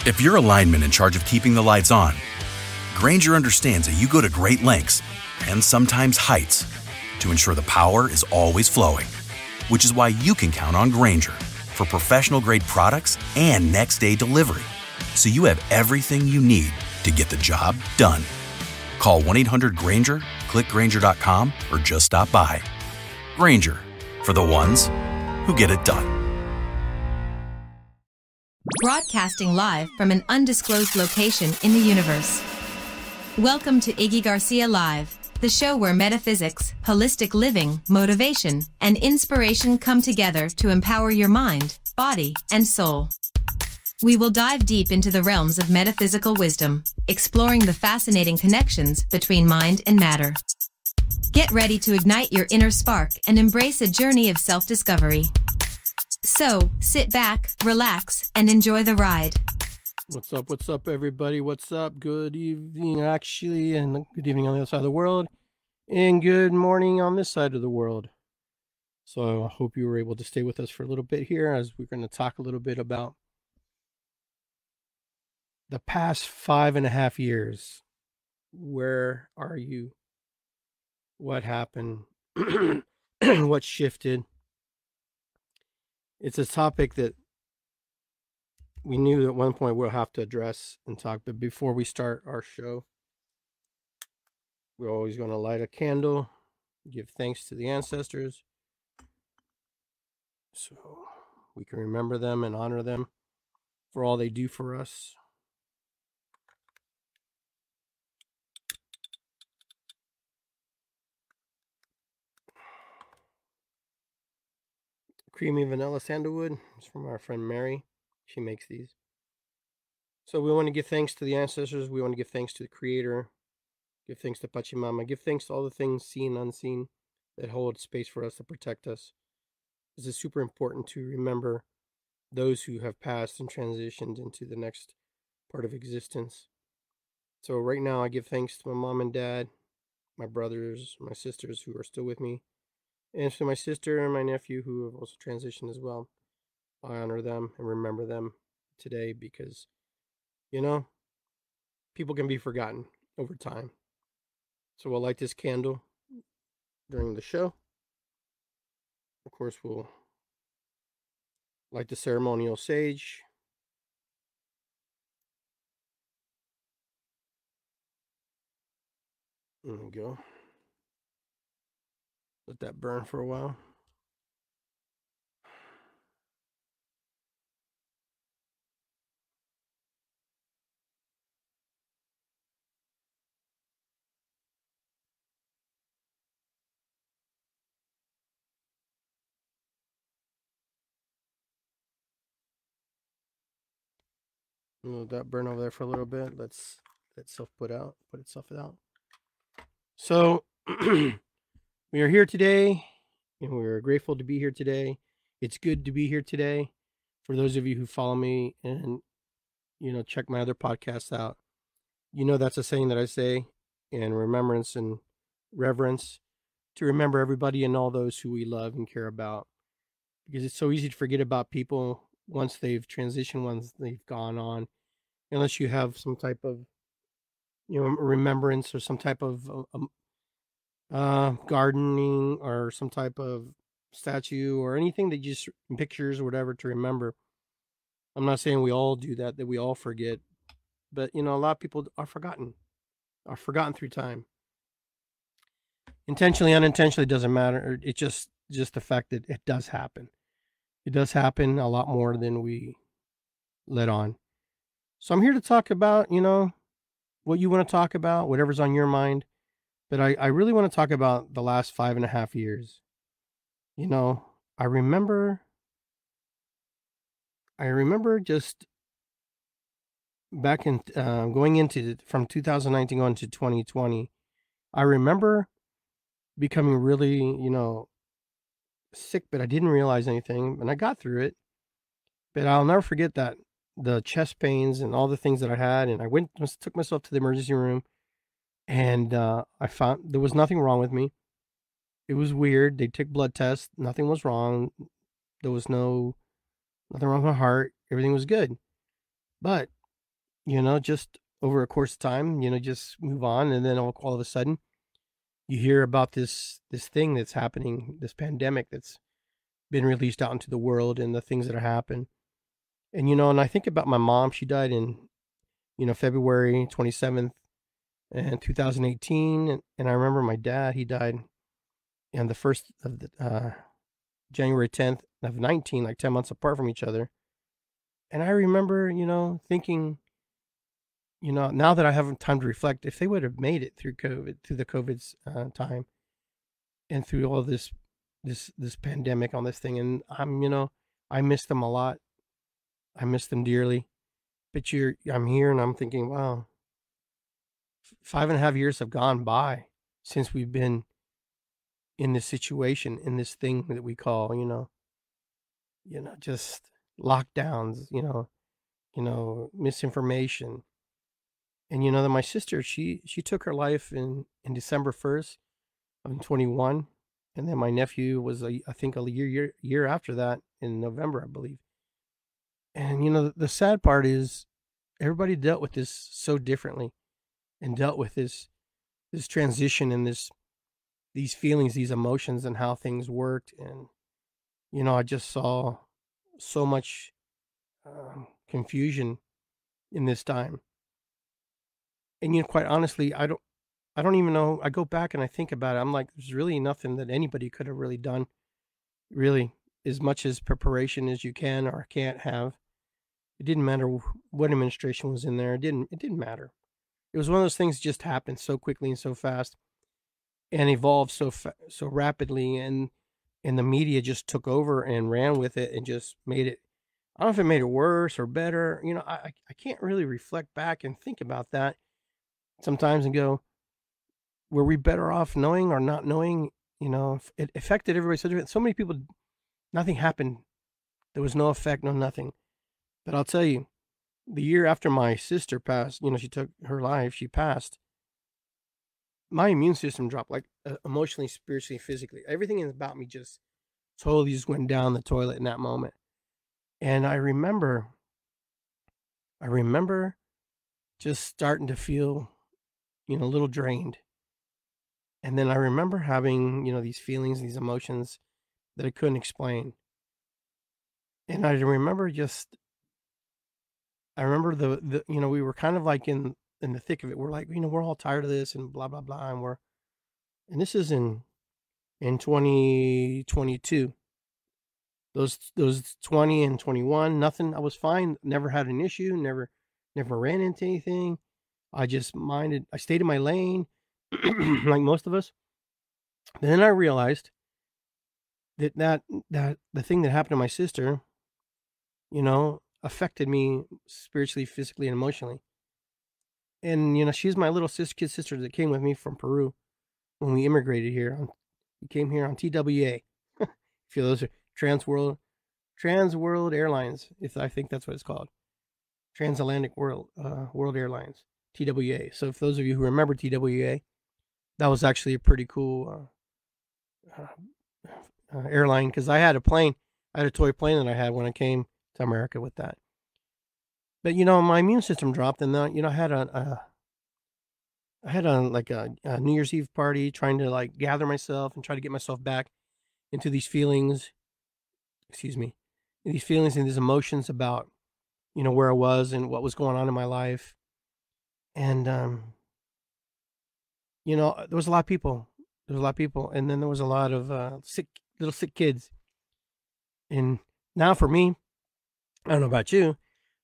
If you're a lineman in charge of keeping the lights on, Grainger understands that you go to great lengths and sometimes heights to ensure the power is always flowing, which is why you can count on Grainger for professional-grade products and next-day delivery, so you have everything you need to get the job done. Call 1-800-GRAINGER, click Grainger.com, or just stop by. Grainger, for the ones who get it done. Broadcasting live from an undisclosed location in the universe. Welcome to Iggy Garcia Live, the show where metaphysics, holistic living, motivation, and inspiration come together to empower your mind, body, and soul. We will dive deep into the realms of metaphysical wisdom, exploring the fascinating connections between mind and matter. Get ready to ignite your inner spark and embrace a journey of self-discovery. So, sit back, relax, and enjoy the ride. What's up, everybody? What's up? Good evening, actually, and good evening on the other side of the world, and good morning on this side of the world. So I hope you were able to stay with us for a little bit here as we're going to talk a little bit about the past 5.5 years. Where are you? What happened? What shifted? It's a topic that we knew at one point we'll have to address and talk. But before we start our show, we're always going to light a candle, give thanks to the ancestors, so we can remember them and honor them for all they do for us. Creamy vanilla sandalwood. It's from our friend Mary. She makes these. So we want to give thanks to the ancestors. We want to give thanks to the Creator. Give thanks to Pachamama. Give thanks to all the things seen and unseen that hold space for us to protect us. This is super important to remember those who have passed and transitioned into the next part of existence. So right now I give thanks to my mom and dad, my brothers, my sisters who are still with me, and to my sister and my nephew who have also transitioned as well. I honor them and remember them today because, you know, people can be forgotten over time. So we'll light this candle during the show. Of course, we'll light the ceremonial sage. There we go. Let that burn for a while. Let that burn over there for a little bit. Let's let itself put itself out. So we are here today, and we're grateful to be here today. It's good to be here today. For those of you who follow me and, you know, check my other podcasts out, you know that's a saying that I say in remembrance and reverence to remember everybody and all those who we love and care about. Because it's so easy to forget about people once they've transitioned, once they've gone on, unless you have some type of, you know, remembrance or some type of gardening or some type of statue or anything that you just pictures or whatever to remember. I'm not saying we all do that we all forget, but you know, a lot of people are forgotten through time. Intentionally, unintentionally, doesn't matter. It's just the fact that it does happen. It does happen a lot more than we let on. So I'm here to talk about, you know, what you want to talk about, whatever's on your mind. But I really want to talk about the last 5.5 years. You know, I remember just back in going into from 2019 on to 2020. I remember becoming really, you know, sick, but I didn't realize anything, and I got through it. But I'll never forget that the chest pains and all the things that I had, and I took myself to the emergency room, and I found there was nothing wrong with me. It was weird. They took blood tests. Nothing was wrong. There was nothing wrong with my heart. Everything was good. But just over a course of time, just move on. And then all of a sudden you hear about this thing that's happening, this pandemic that's been released out into the world, and the things that are happening. And I think about my mom. She died in, February 27th and 2018. And I remember my dad, he died on the first of the January 10th of 19, like 10 months apart from each other. And I remember, thinking, now that I have time to reflect, if they would have made it through the COVID's time, and through all this pandemic on this thing, and I miss them a lot. I miss them dearly. But I'm here and I'm thinking, wow, 5.5 years have gone by since we've been in this situation, in this thing that we call, just lockdowns, misinformation. And that my sister, she took her life in December 1st of 21. And then my nephew was, I think, a year after that, in November, I believe. And the sad part is everybody dealt with this so differently, and dealt with this transition and these feelings, these emotions, and how things worked. And I just saw so much confusion in this time. And quite honestly, I don't even know. I go back and I think about it. I'm like, there's really nothing that anybody could have really done, really, as much as preparation as you can or can't have. It didn't matter what administration was in there. It didn't matter. It was one of those things that just happened so quickly and so fast, and evolved so rapidly, and the media just took over and ran with it and just made it. I don't know if it made it worse or better. I can't really reflect back and think about that sometimes and go, were we better off knowing or not knowing? It affected everybody so different. So many people, nothing happened. There was no effect, no nothing. But I'll tell you, the year after my sister passed, she took her life, she passed, my immune system dropped, like emotionally, spiritually, physically. Everything about me just totally just went down the toilet in that moment. And I remember just starting to feel, a little drained. And then I remember having, these feelings, these emotions that I couldn't explain. And I remember we were kind of like in the thick of it. We're like, we're all tired of this and blah, blah, blah. And this is in 2022. Those 20 and 21, nothing. I was fine. Never had an issue. Never ran into anything. I stayed in my lane like most of us. And then I realized that the thing that happened to my sister, affected me spiritually, physically, and emotionally. And she's my little kid sister that came with me from Peru when we immigrated here. We came here on TWA. If those are Trans World Airlines, if I think that's what it's called, Transatlantic World Airlines, TWA. So if those of you who remember TWA, that was actually a pretty cool airline, because I had a toy plane that I had when I came to America with that. But my immune system dropped, and then I had a New Year's Eve party, trying to like gather myself and try to get myself back into these feelings. These feelings and these emotions about where I was and what was going on in my life. And there was a lot of people. And then there was a lot of little sick kids. And now for me, I don't know about you,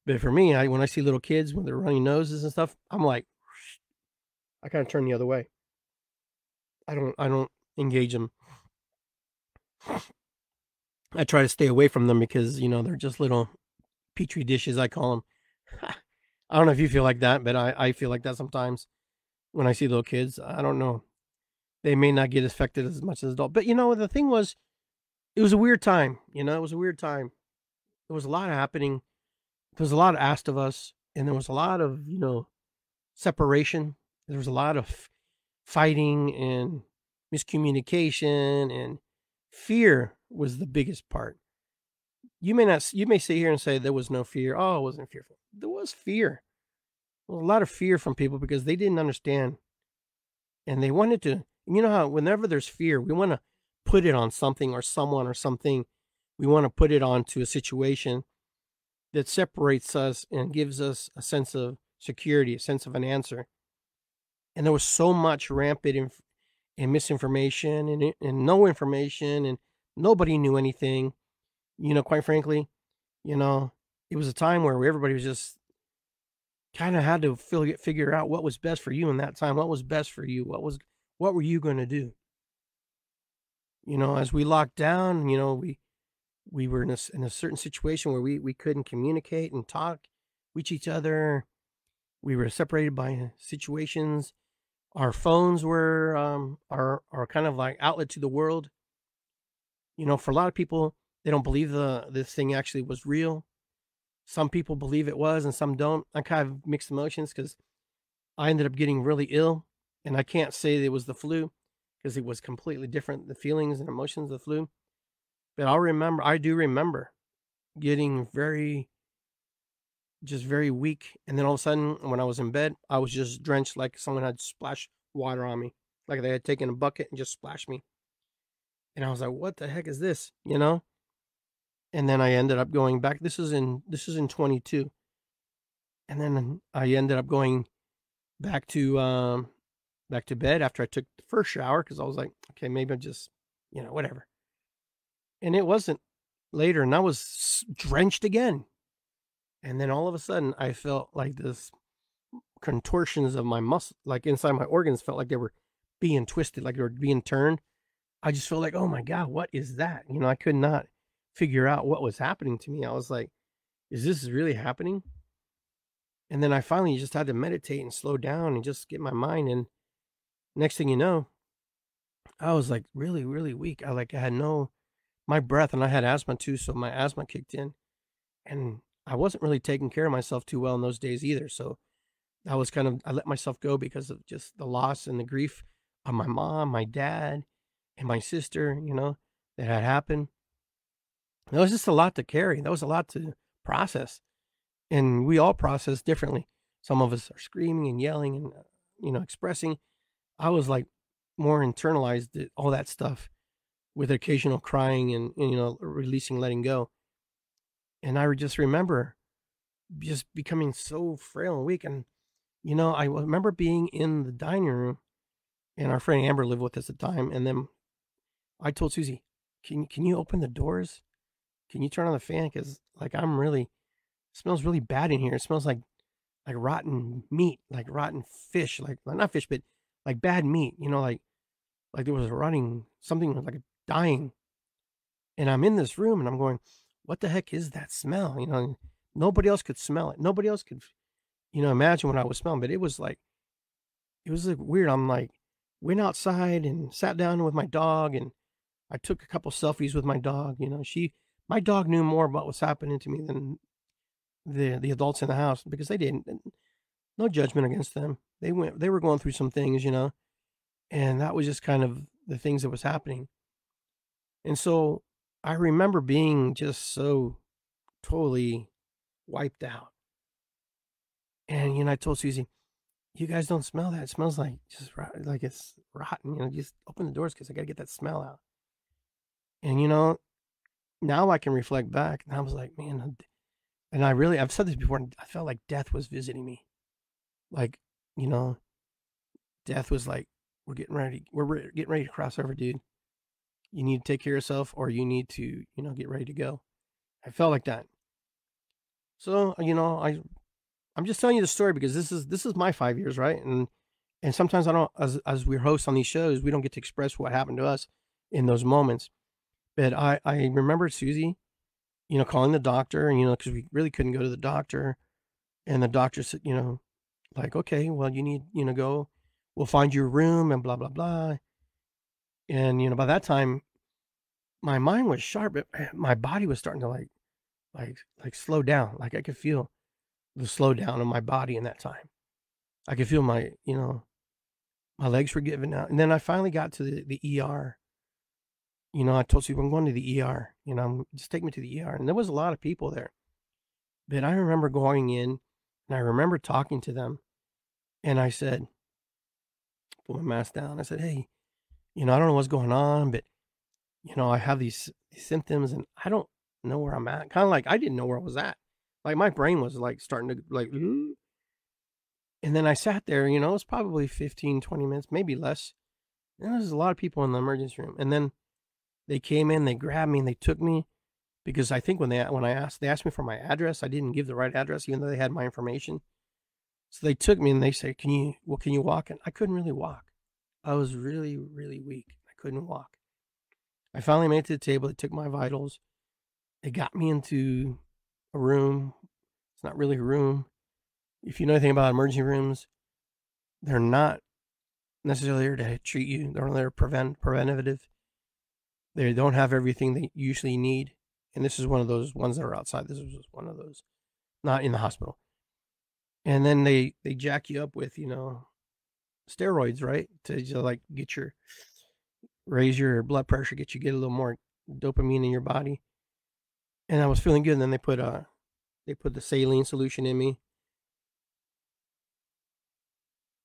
but for me, when I see little kids with their runny noses and stuff, I'm like, I kind of turn the other way. I don't engage them. I try to stay away from them because, they're just little petri dishes, I call them. I don't know if you feel like that, but I feel like that sometimes when I see little kids. I don't know. They may not get affected as much as adults. But, the thing was, it was a weird time. It was a weird time. There was a lot happening. There was a lot asked of us, and there was a lot of, separation. There was a lot of fighting and miscommunication, and fear was the biggest part. You may sit here and say there was no fear. Oh, it wasn't fearful. There was fear. a lot of fear from people because they didn't understand and they wanted to, you know how whenever there's fear, we want to put it on something or someone or something. We want to put it onto a situation that separates us and gives us a sense of security, a sense of an answer. And there was so much rampant and misinformation and no information, and nobody knew anything. Quite frankly, it was a time where everybody was just kind of had to figure out what was best for you in that time. What was best for you? What were you going to do? As we locked down, we were in a certain situation where we couldn't communicate and talk with each other. We were separated by situations. Our phones were our kind of like outlet to the world. For a lot of people, they don't believe this thing actually was real. Some people believe it was and some don't. I kind of mixed emotions because I ended up getting really ill, and I can't say it was the flu because it was completely different, the feelings and emotions of the flu. But I do remember getting very weak. And then all of a sudden, when I was in bed, I was just drenched like someone had splashed water on me. Like they had taken a bucket and just splashed me. And I was like, what the heck is this? And then I ended up going back. This is in 22. And then I ended up going back to bed after I took the first shower because I was like, okay, maybe I'm just, whatever. And it wasn't later, and I was drenched again. And then all of a sudden, I felt like this contortions of my muscle, like inside my organs, felt like they were being twisted, like they were being turned. I just felt like, oh my God, what is that? I could not figure out what was happening to me. I was like, is this really happening? And then I finally just had to meditate and slow down and just get my mind. And next thing you know, I was like really, really weak. I had my breath, and I had asthma too. So my asthma kicked in, and I wasn't really taking care of myself too well in those days either. So I let myself go because of just the loss and the grief of my mom, my dad, and my sister, that had happened. There was just a lot to carry. That was a lot to process. And we all process differently. Some of us are screaming and yelling and, expressing. I was like more internalized all that stuff with occasional crying and releasing, letting go. And I just remember just becoming so frail and weak. And, I remember being in the dining room, and our friend Amber lived with us at the time. And then I told Susie, can you open the doors? Can you turn on the fan? Because it smells really bad in here. It smells like rotten meat, like rotten fish, like not fish, but like bad meat, like there was something like dying. And I'm in this room and I'm going, what the heck is that smell? Nobody else could smell it. Nobody else could, imagine what I was smelling, but it was like weird. I'm like, went outside and sat down with my dog, and I took a couple selfies with my dog. My dog knew more about what's happening to me than the adults in the house, because they didn't. No judgment against them. They were going through some things, and that was just kind of the things that was happening. And so I remember being just so totally wiped out. And, I told Susie, you guys don't smell that. It smells like like it's rotten, just open the doors because I got to get that smell out. And, now I can reflect back, and I was like, man, and I've said this before, I felt like death was visiting me. Like, death was like, we're getting ready to cross over, dude. You need to take care of yourself, or you need to, get ready to go. I felt like that. So, I'm just telling you the story because this is my 5 years, right? And sometimes I don't, as we're hosts on these shows, we don't get to express what happened to us in those moments. But I remember Susie, calling the doctor, and, because we really couldn't go to the doctor. And the doctor said, like, okay, well, you need, go, we'll find you a room and blah, blah, blah. And, by that time, my mind was sharp, but my body was starting to like slow down. Like I could feel the slowdown of my body in that time. I could feel my legs were giving out. And then I finally got to the ER. I told you I'm going to the ER, just take me to the ER. And there was a lot of people there. But I remember going in, And I remember talking to them, and I said, put my mask down. I said, hey, I don't know what's going on, but, I have these symptoms and I don't know where I'm at. Kind of like I didn't know where I was at. Like my brain was like starting to like, "Ooh." And then I sat there, it was probably 15, 20 minutes, maybe less. And there was a lot of people in the emergency room. And then they came in, they grabbed me and they took me because I think when they asked me for my address, I didn't give the right address, even though they had my information. So they took me and they said, can you walk? And I couldn't really walk. I was really, really weak. I couldn't walk. I finally made it to the table. They took my vitals. They got me into a room. It's not really a room. If you know anything about emergency rooms, they're not necessarily there to treat you. They're there preventative. They don't have everything they usually need. And this is one of those ones that are outside. This was one of those, not in the hospital. And then they jack you up with, steroids, right? To just like raise your blood pressure, get a little more dopamine in your body. And I was feeling good. And then they put the saline solution in me.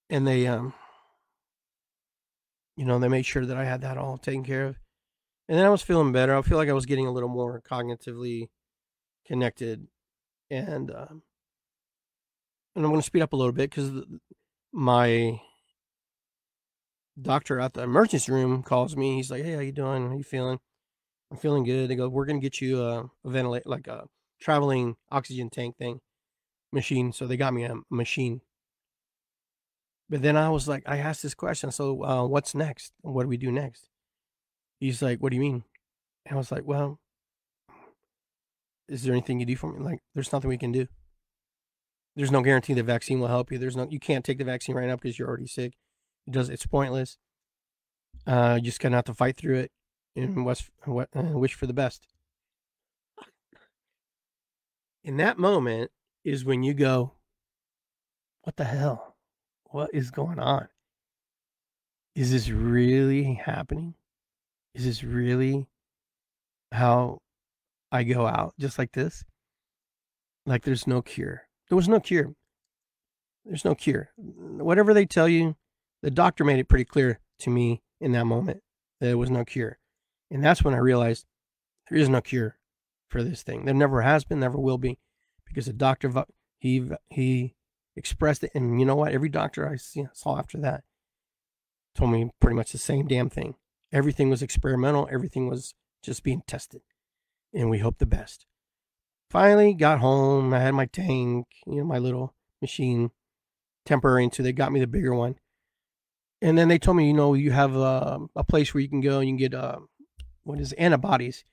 And they, they made sure that I had that all taken care of. And then I was feeling better. I feel like I was getting a little more cognitively connected. And I'm going to speed up a little bit because my doctor at the emergency room calls me. He's like, hey, how you doing? How you feeling? I'm feeling good. They go, we're going to get you a ventilator, like a traveling oxygen tank machine. So they got me a machine. But then I was like, I asked this question. So what's next? What do we do next? He's like, what do you mean? And I was like, well, is there anything you do for me? Like, there's nothing we can do. There's no guarantee the vaccine will help you. You can't take the vaccine right now because you're already sick. It's pointless. You just gonna have to fight through it and wish for the best. In that moment is when you go, what the hell? What is going on? Is this really happening? Is this really how I go out just like this? Like there's no cure. There was no cure. There's no cure. Whatever they tell you, the doctor made it pretty clear to me in that moment that there was no cure. And that's when I realized there is no cure for this thing. There never has been, never will be, because the doctor, he expressed it. And you know what? Every doctor I saw after that told me pretty much the same damn thing. Everything was experimental. Everything was just being tested. And we hope the best. Finally got home. I had my tank, my little machine, temporary until they got me the bigger one. And then they told me, you have a place where you can go and you can get, antibodies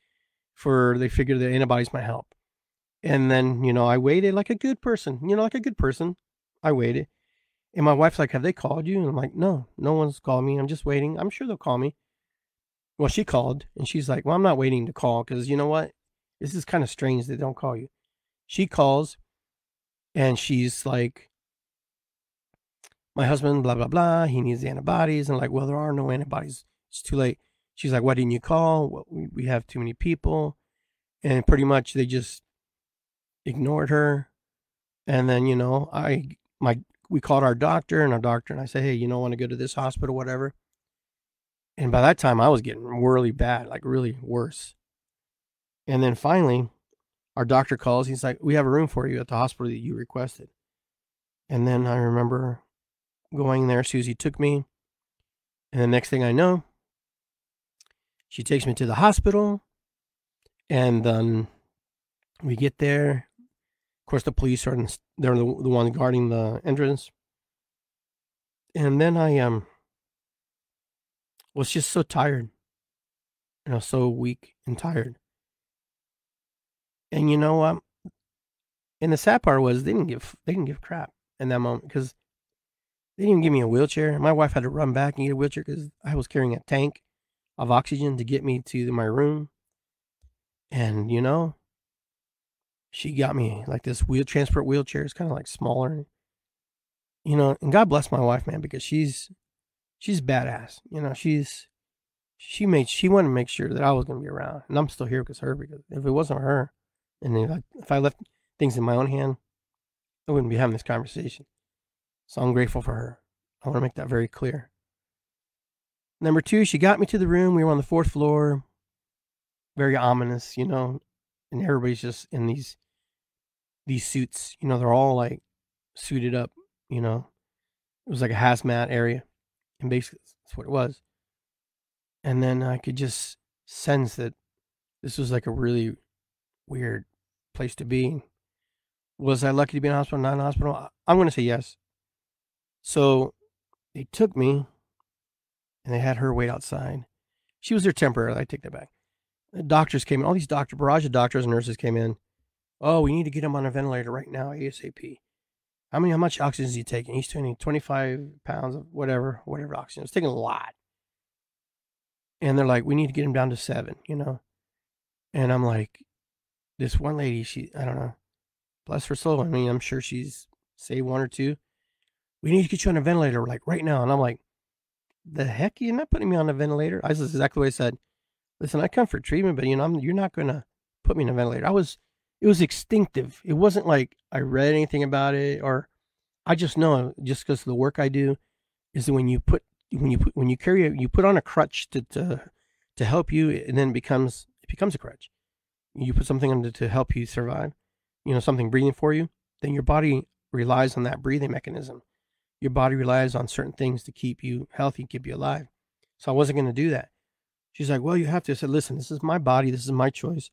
they figured the antibodies might help. And then, I waited like a good person, I waited. And my wife's like, have they called you? And I'm like, no one's called me. I'm just waiting. I'm sure they'll call me. Well, she called and she's like, well, I'm not waiting to call because you know what? This is kind of strange they don't call you. She calls and she's like, my husband, blah, blah, blah. He needs the antibodies. And I'm like, well, there are no antibodies. It's too late. She's like, why didn't you call? Well, we have too many people. And pretty much they just ignored her. And then, we called our doctor and I said, hey, I want to go to this hospital, whatever. And by that time I was getting really bad, like really worse. And then finally our doctor calls. He's like, we have a room for you at the hospital that you requested. And then I remember going there. Susie took me. And the next thing I know, she takes me to the hospital. And then we get there. Of course, the police they're the ones guarding the entrance. And then I was just so tired. So weak and tired. And you know what? And the sad part was they didn't give crap in that moment because they didn't give me a wheelchair. My wife had to run back and get a wheelchair because I was carrying a tank of oxygen to get me to my room. And she got me like this transport wheelchair. It's kind of like smaller, and God bless my wife, man, because she's badass. She wanted to make sure that I was going to be around, and I'm still here because if it wasn't her, and if I left things in my own hand, I wouldn't be having this conversation. So I'm grateful for her. I want to make that very clear. Number 2, she got me to the room. We were on the 4th floor. Very ominous, you know, and everybody's just in these suits. You know, they're all like suited up, you know. It was like a hazmat area, and basically that's what it was. And then I could just sense that this was like a really weird place to be. Was I lucky to be in a hospital, not in a hospital? I'm going to say yes. So they took me, and they had her wait outside. She was there temporarily. I take that back. The doctors came in. All these barrage of doctors and nurses came in. Oh, we need to get him on a ventilator right now, ASAP. How much oxygen is he taking? He's taking 25 pounds of whatever oxygen. It's taking a lot. And they're like, we need to get him down to 7, you know. And I'm like, this one lady, I don't know, bless her soul. I mean, I'm sure she's say 1 or 2. We need to get you on a ventilator like right now. And I'm like, the heck, you're not putting me on a ventilator? I said exactly what I said. Listen, I come for treatment, but you know, you're not going to put me in a ventilator. It was instinctive. It wasn't like I read anything about it, or I just know, just because of the work I do, is that when you put on a crutch to help you, and then it becomes a crutch. You put something on to help you survive, you know, something breathing for you, then your body relies on that breathing mechanism. Your body relies on certain things to keep you healthy, keep you alive. So I wasn't going to do that. She's like, well, you have to. I said, listen, this is my body. This is my choice.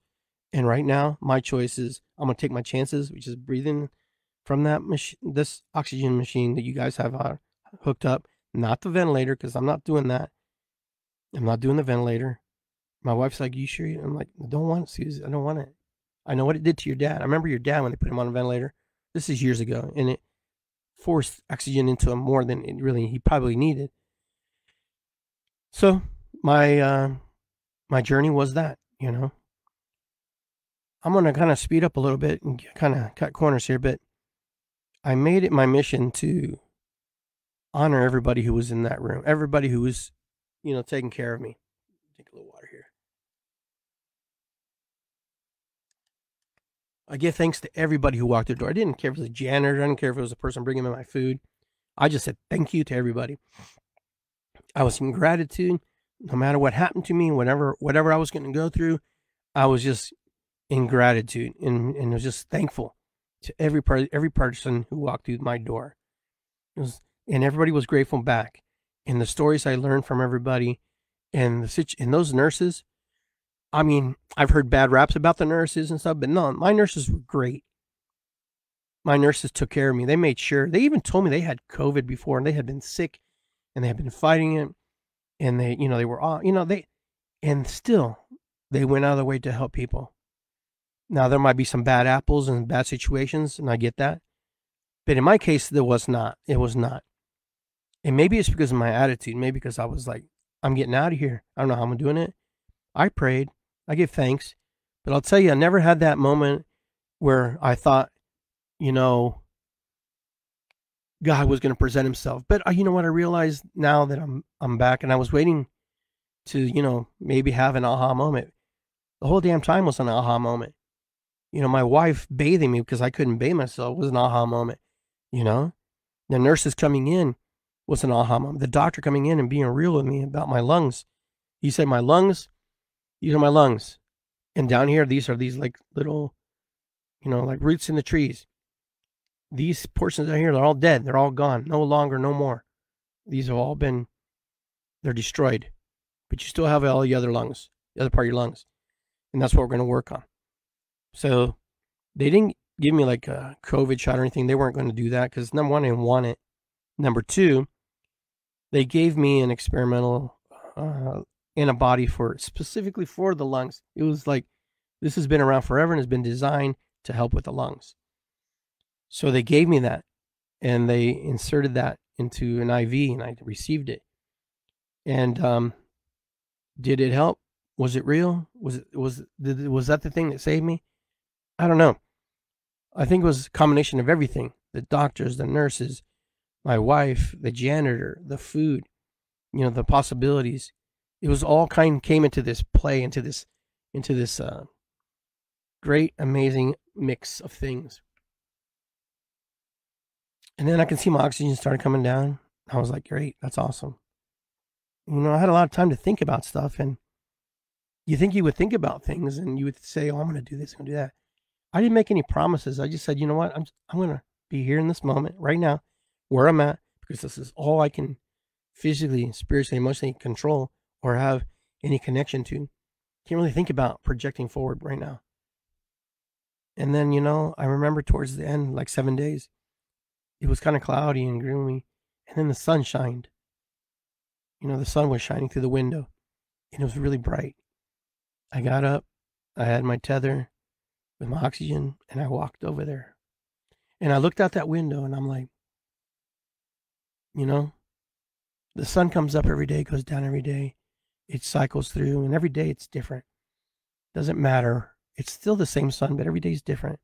And right now, my choice is I'm going to take my chances, which is breathing from that this oxygen machine that you guys have hooked up, not the ventilator, because I'm not doing that. I'm not doing the ventilator. My wife's like, you sure? I'm like, I don't want it, Susie. I don't want it. I know what it did to your dad. I remember your dad when they put him on a ventilator. This is years ago, and it forced oxygen into him more than he probably needed. So my journey was that, you know. I'm going to kind of speed up a little bit and kind of cut corners here, but I made it my mission to honor everybody who was in that room, everybody who was, you know, taking care of me. Take a little water here. I give thanks to everybody who walked the door. I didn't care if it was a janitor. I didn't care if it was a person bringing me my food. I just said thank you to everybody. I was in gratitude. No matter what happened to me, whatever I was going to go through, I was just in gratitude and was just thankful to every person who walked through my door. And everybody was grateful back. And the stories I learned from everybody and those nurses, I mean, I've heard bad raps about the nurses and stuff, but no, my nurses were great. My nurses took care of me. They made sure. They even told me they had COVID before and they had been sick and they had been fighting it. And they, you know, they were all, you know, and still they went out of their way to help people. Now, there might be some bad apples and bad situations, and I get that. But in my case, there was not. It was not. And maybe it's because of my attitude. Maybe because I was like, I'm getting out of here. I don't know how I'm doing it. I prayed. I give thanks. But I'll tell you, I never had that moment where I thought, you know, God was going to present himself. But you know what? I realized now that I'm back, and I was waiting to, you know, maybe have an aha moment. The whole damn time was an aha moment. You know, my wife bathing me because I couldn't bathe myself was an aha moment. You know, the nurses coming in was an aha moment. The doctor coming in and being real with me about my lungs. He said, my lungs, these are my lungs. And down here, these are these like little, you know, like roots in the trees. These portions down here, they're all dead. They're all gone. No longer, no more. These have all been, they're destroyed. But you still have all the other lungs, the other part of your lungs. And that's what we're going to work on. So they didn't give me like a COVID shot or anything. They weren't going to do that because number one, I didn't want it. Number two, they gave me an experimental antibody specifically for the lungs. It was like, this has been around forever and has been designed to help with the lungs. So they gave me that and they inserted that into an IV and I received it. And did it help? Was it real? Was that the thing that saved me? I don't know. I think it was a combination of everything. The doctors, the nurses, my wife, the janitor, the food, you know, the possibilities. It was all came into this play, into this great, amazing mix of things. And then I can see my oxygen started coming down. I was like, great, that's awesome. I had a lot of time to think about stuff, and you think you would think about things and you would say, oh, I'm going to do this, I'm going to do that. I didn't make any promises. I just said, you know what? I'm going to be here in this moment right now where I'm at, because this is all I can physically, spiritually, emotionally control or have any connection to. Can't really think about projecting forward right now. And then, I remember towards the end, like 7 days, it was kind of cloudy and gloomy. And then the sun shined. The sun was shining through the window and it was really bright. I got up, I had my tether with my oxygen, and I walked over there. And I looked out that window and I'm like, the sun comes up every day, goes down every day. It cycles through, and every day it's different. Doesn't matter. It's still the same sun, but every day is different.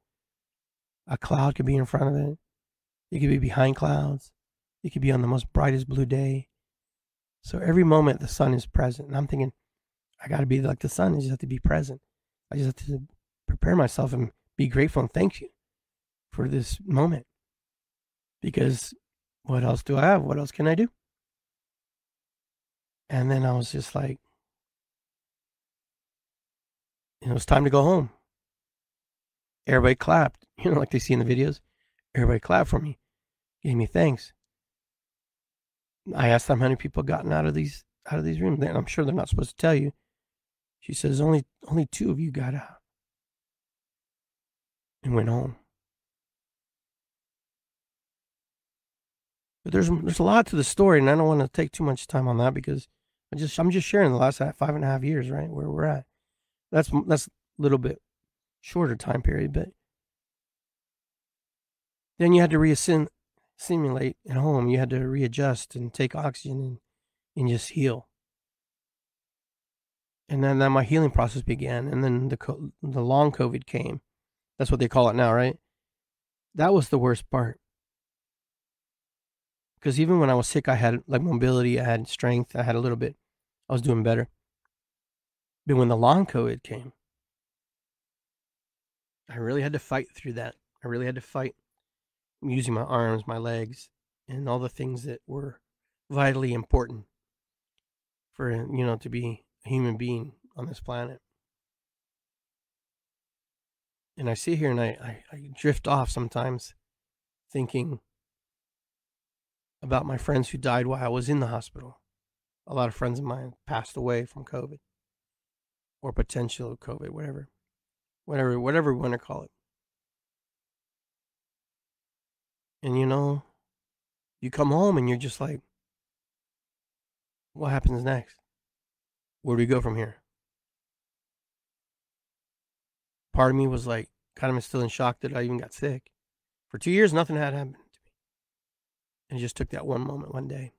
A cloud could be in front of it. It could be behind clouds. It could be on the most brightest blue day. So every moment the sun is present. And I'm thinking, I got to be like the sun. I just have to be present. I just have to prepare myself and be grateful and thank you for this moment. Because what else do I have? What else can I do? And then I was just like, it was time to go home. Everybody clapped, like they see in the videos. Everybody clapped for me, gave me thanks. I asked them how many people gotten out of these rooms. And I'm sure they're not supposed to tell you. She says only 2 of you got out and went home. But there's a lot to the story, and I don't want to take too much time on that, because I'm just sharing the last 5.5 years, right, where we're at. That's a little bit shorter time period, but then you had to reassimilate at home. You had to readjust and take oxygen and just heal. And then my healing process began, and then the long COVID came. That's what they call it now, right? That was the worst part. Because even when I was sick, I had like mobility, I had strength, I had a little bit. I was doing better. But when the long COVID came, I really had to fight through that. I really had to fight using my arms, my legs, and all the things that were vitally important for, to be a human being on this planet. And I sit here and I drift off sometimes thinking about my friends who died while I was in the hospital. A lot of friends of mine passed away from COVID or potential COVID, whatever we want to call it. And you come home and you're just like, what happens next? Where do we go from here? Part of me was like, kind of still in shock that I even got sick. For 2 years, nothing had happened to me. And it just took that one moment, one day.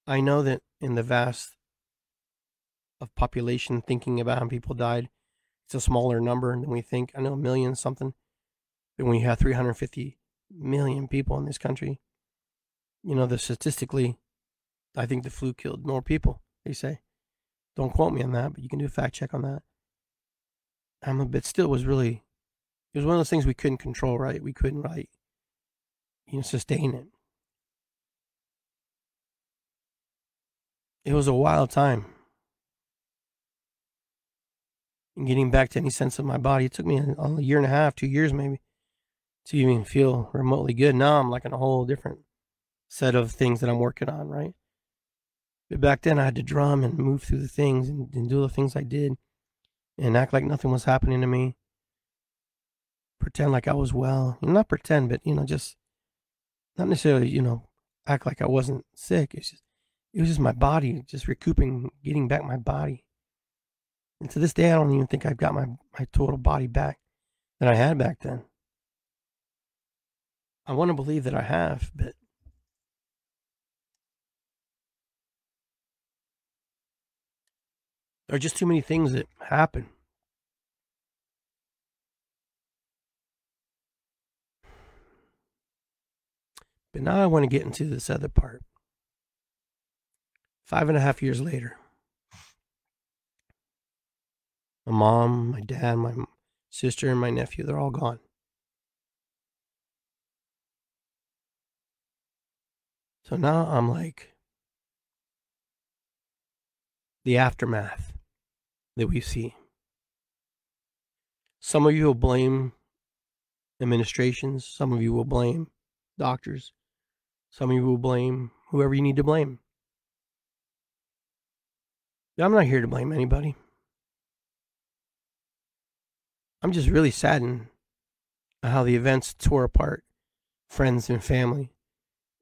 I know that in the vast of population thinking about how people died, it's a smaller number than we think. I know 1 million something. But when you have 350 million people in this country, statistically, I think the flu killed more people, they say. Don't quote me on that, but you can do a fact check on that. But still, it was one of those things we couldn't control, right? We couldn't, right, sustain it. It was a wild time. And getting back to any sense of my body, it took me a year and a half, 2 years maybe, to even feel remotely good. Now I'm like in a whole different set of things that I'm working on, right? But back then I had to drum and move through the things and do the things I did and act like nothing was happening to me. Pretend like I was well. Not pretend, but, just not necessarily, act like I wasn't sick. It was just my body, just recouping, getting back my body. And to this day, I don't even think I've got my total body back that I had back then. I want to believe that I have, but there are just too many things that happen. But now I want to get into this other part. 5.5 years later, my mom, my dad, my sister, and my nephew, they're all gone. So now I'm like, the aftermath that we see. Some of you will blame administrations. Some of you will blame doctors. Some of you will blame whoever you need to blame. I'm not here to blame anybody. I'm just really saddened at how the events tore apart friends and family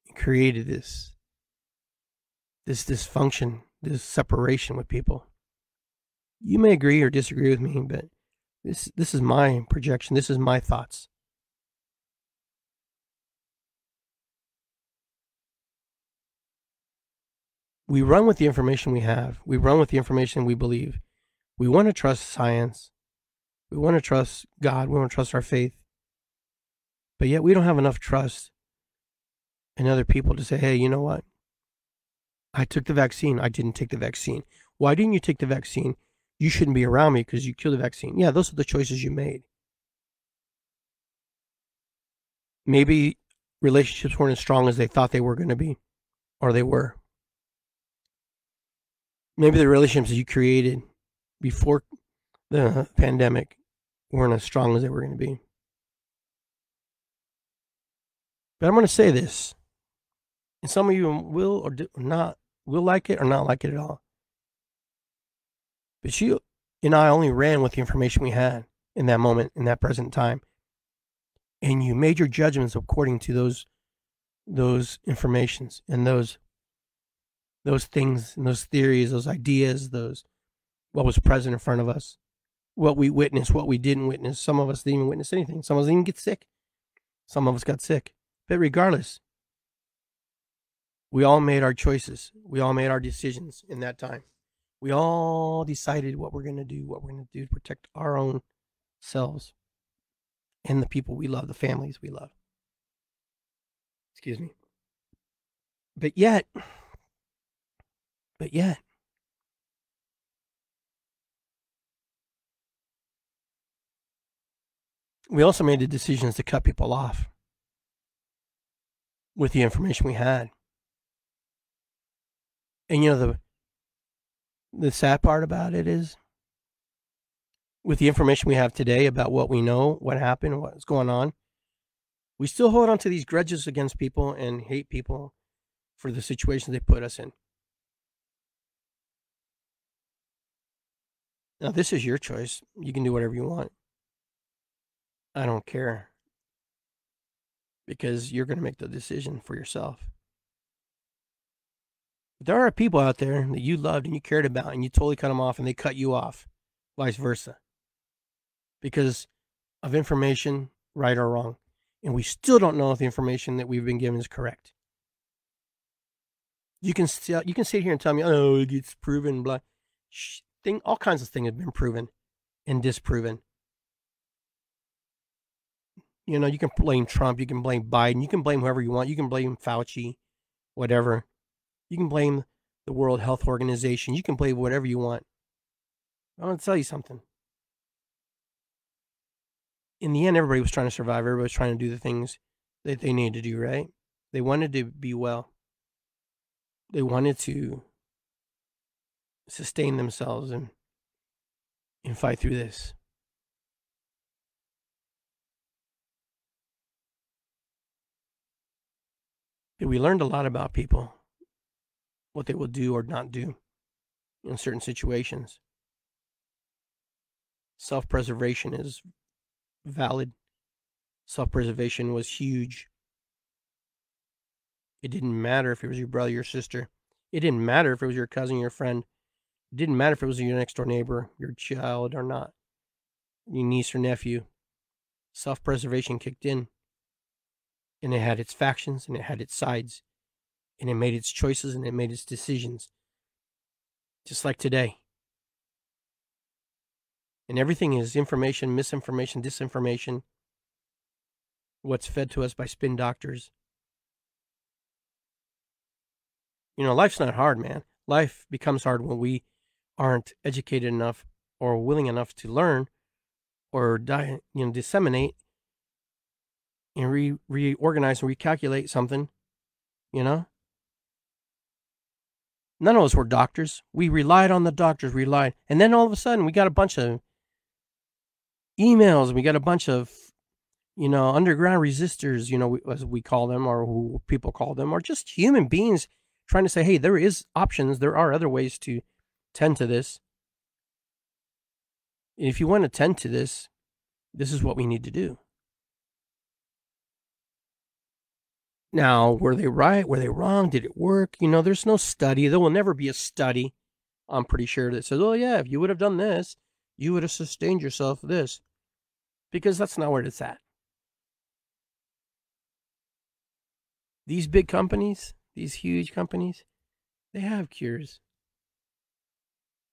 and created this dysfunction, this separation with people. You may agree or disagree with me, but this is my projection. This is my thoughts. We run with the information we have. We run with the information we believe. We want to trust science. We want to trust God. We want to trust our faith. But yet we don't have enough trust in other people to say, hey, you know what? I took the vaccine. I didn't take the vaccine. Why didn't you take the vaccine? You shouldn't be around me because you killed the vaccine. Yeah, those are the choices you made. Maybe relationships weren't as strong as they thought they were going to be, or they were. Maybe the relationships you created before the pandemic weren't as strong as they were going to be. But I'm going to say this, and some of you will or not will like it or not like it at all. But you and I only ran with the information we had in that moment, in that present time. And you made your judgments according to those informations and those things and those theories, those ideas, what was present in front of us, what we witnessed, what we didn't witness. Some of us didn't even witness anything. Some of us didn't even get sick. Some of us got sick. But regardless, we all made our choices. We all made our decisions in that time. We all decided what we're going to do to protect our own selves and the people we love, the families we love. Excuse me. But yet, we also made the decisions to cut people off with the information we had. And you know, the sad part about it is, with the information we have today about what we know, what happened, what's going on, we still hold on to these grudges against people and hate people for the situations they put us in. Now, this is your choice. You can do whatever you want. I don't care. Because you're going to make the decision for yourself. But there are people out there that you loved and you cared about and you totally cut them off and they cut you off. Vice versa. Because of information, right or wrong. And we still don't know if the information that we've been given is correct. You can sit here and tell me, oh, it's proven, blah. All kinds of things have been proven and disproven. You know, you can blame Trump, you can blame Biden, you can blame whoever you want, you can blame Fauci, whatever. You can blame the World Health Organization, you can blame whatever you want. I want to tell you something. In the end, everybody was trying to survive. Everybody was trying to do the things that they needed to do, right? They wanted to be well. They wanted to sustain themselves and fight through this. But we learned a lot about people, what they will do or not do in certain situations. Self-preservation is valid. Self-preservation was huge. It didn't matter if it was your brother, your sister. It didn't matter if it was your cousin, your friend. It didn't matter if it was your next door neighbor, your child or not, your niece or nephew. Self-preservation kicked in. And it had its factions and it had its sides. And it made its choices and it made its decisions. Just like today. And everything is information, misinformation, disinformation. What's fed to us by spin doctors. You know, life's not hard, man. Life becomes hard when we aren't educated enough or willing enough to learn or disseminate and reorganize and recalculate something, you know? None of us were doctors. We relied on the doctors, and then all of a sudden we got a bunch of emails. We got a bunch of, underground resistors, as we call them, or who people call them, or just human beings trying to say, hey, there is options. There are other ways to tend to this. If you want to tend to this, this is what we need to do. Now, were they right? Were they wrong? Did it work? There's no study. There will never be a study, I'm pretty sure, that says, oh, yeah, if you would have done this, you would have sustained yourself this. Because that's not where it's at. These big companies, these huge companies, they have cures.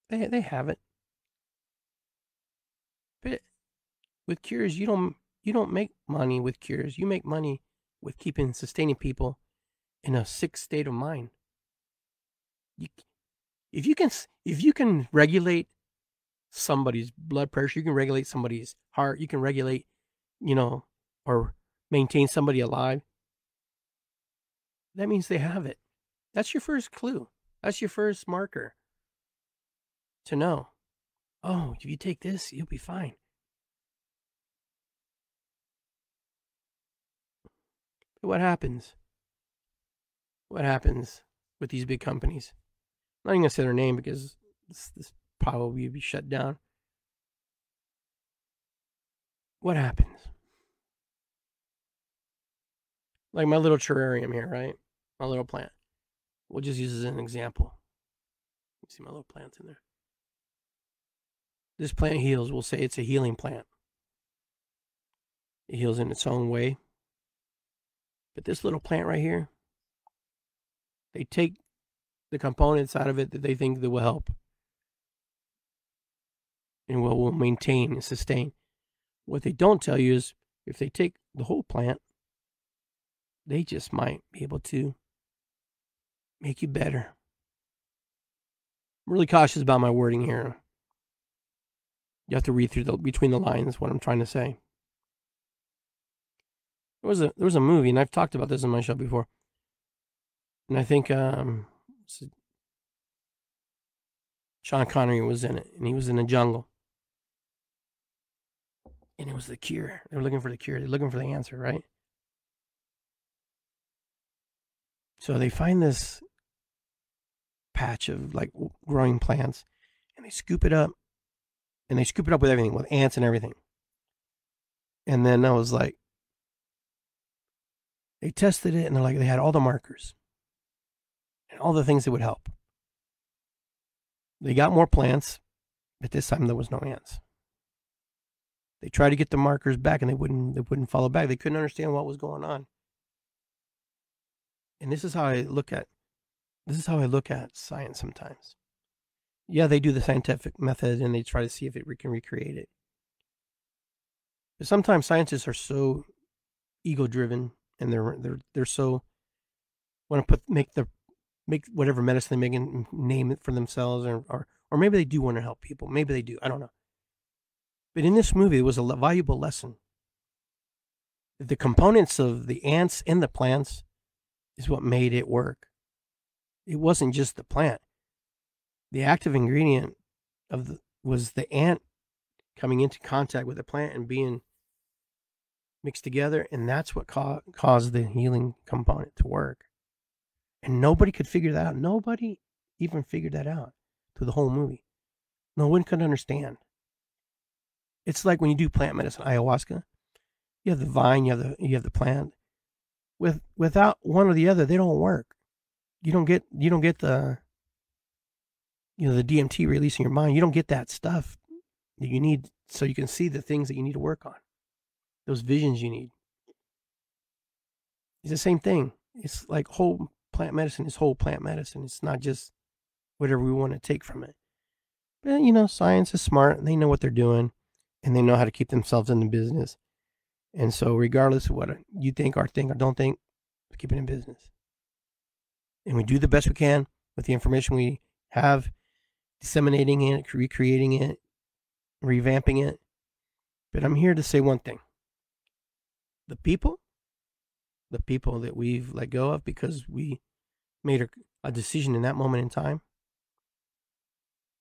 They have it. But with cures, you don't make money with cures. You make money with sustaining people in a sick state of mind. If you can regulate somebody's blood pressure, you can regulate somebody's heart, you can regulate, or maintain somebody alive, that means they have it. That's your first clue. That's your first marker to know, oh, if you take this, you'll be fine. But what happens? What happens with these big companies? I'm not even going to say their name because this probably will be shut down. What happens? Like my little terrarium here, right? My little plant. We'll just use it as an example. You see my little plants in there. This plant heals. We'll say it's a healing plant. It heals in its own way. But this little plant right here, they take the components out of it that they think that will help and will maintain and sustain. What they don't tell you is if they take the whole plant, they just might be able to make you better. I'm really cautious about my wording here. You have to read through between the lines what I'm trying to say. There was a movie, and I've talked about this on my show before. And I think Sean Connery was in it, and he was in a jungle. And it was the cure. They were looking for the cure. They're looking for the answer, right? So they find this patch of like growing plants, and they scoop it up, and they scoop it up with everything, with ants and everything. And then I was like, they tested it, and they had all the markers and all the things that would help. They got more plants, but this time there was no ants. They tried to get the markers back, and they wouldn't follow back. They couldn't understand what was going on. And this is how I look at science sometimes. Yeah, they do the scientific method, and they try to see if it can recreate it. But sometimes scientists are so ego-driven, and they're so want to make whatever medicine they make and name it for themselves, or maybe they do want to help people. Maybe they do. I don't know. But in this movie, it was a valuable lesson. The components of the ants and the plants is what made it work. It wasn't just the plant. The active ingredient was the ant coming into contact with the plant and being mixed together, and that's what caused the healing component to work. And nobody could figure that out. Nobody even figured that out through the whole movie. No one could understand. It's like when you do plant medicine, ayahuasca. You have the vine, you have the plant. Without one or the other, they don't work. You don't get the the DMT release in your mind. You don't get that stuff that you need so you can see the things that you need to work on. Those visions you need. It's the same thing. It's like whole plant medicine is whole plant medicine. It's not just whatever we want to take from it. But science is smart, and they know what they're doing, and they know how to keep themselves in the business. And so regardless of what you think or don't think, we keep it in business. And we do the best we can with the information we have, disseminating it, recreating it, revamping it. But I'm here to say one thing. The people that we've let go of because we made a decision in that moment in time,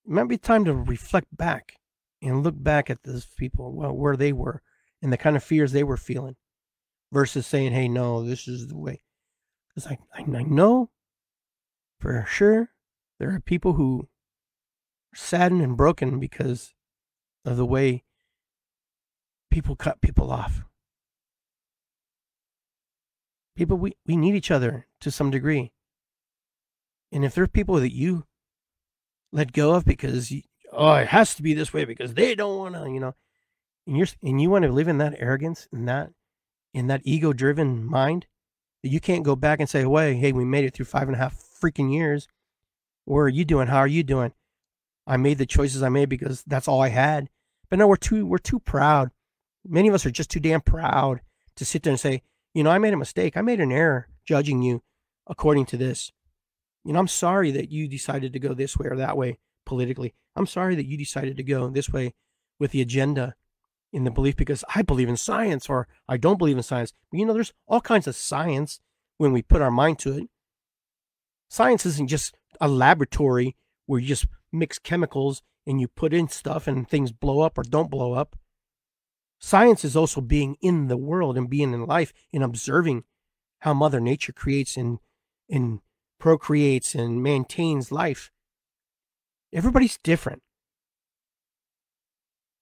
it might be time to reflect back and look back at those people, well, where they were and the kind of fears they were feeling versus saying, hey, no, this is the way. Because I know for sure there are people who are saddened and broken because of the way people cut people off. People, we need each other to some degree. And if there are people that you let go of because, it has to be this way because they don't want to, and you want to live in that arrogance and in that ego-driven mind, that you can't go back and say, hey, we made it through 5.5 freaking years. Where are you doing? How are you doing? I made the choices I made because that's all I had. But no, we're too proud. Many of us are just too damn proud to sit there and say, I made a mistake. I made an error judging you according to this. I'm sorry that you decided to go this way or that way politically. I'm sorry that you decided to go this way with the agenda in the belief because I believe in science or I don't believe in science. But there's all kinds of science when we put our mind to it. Science isn't just a laboratory where you just mix chemicals and you put in stuff and things blow up or don't blow up. Science is also being in the world and being in life and observing how Mother Nature creates and procreates and maintains life. Everybody's different.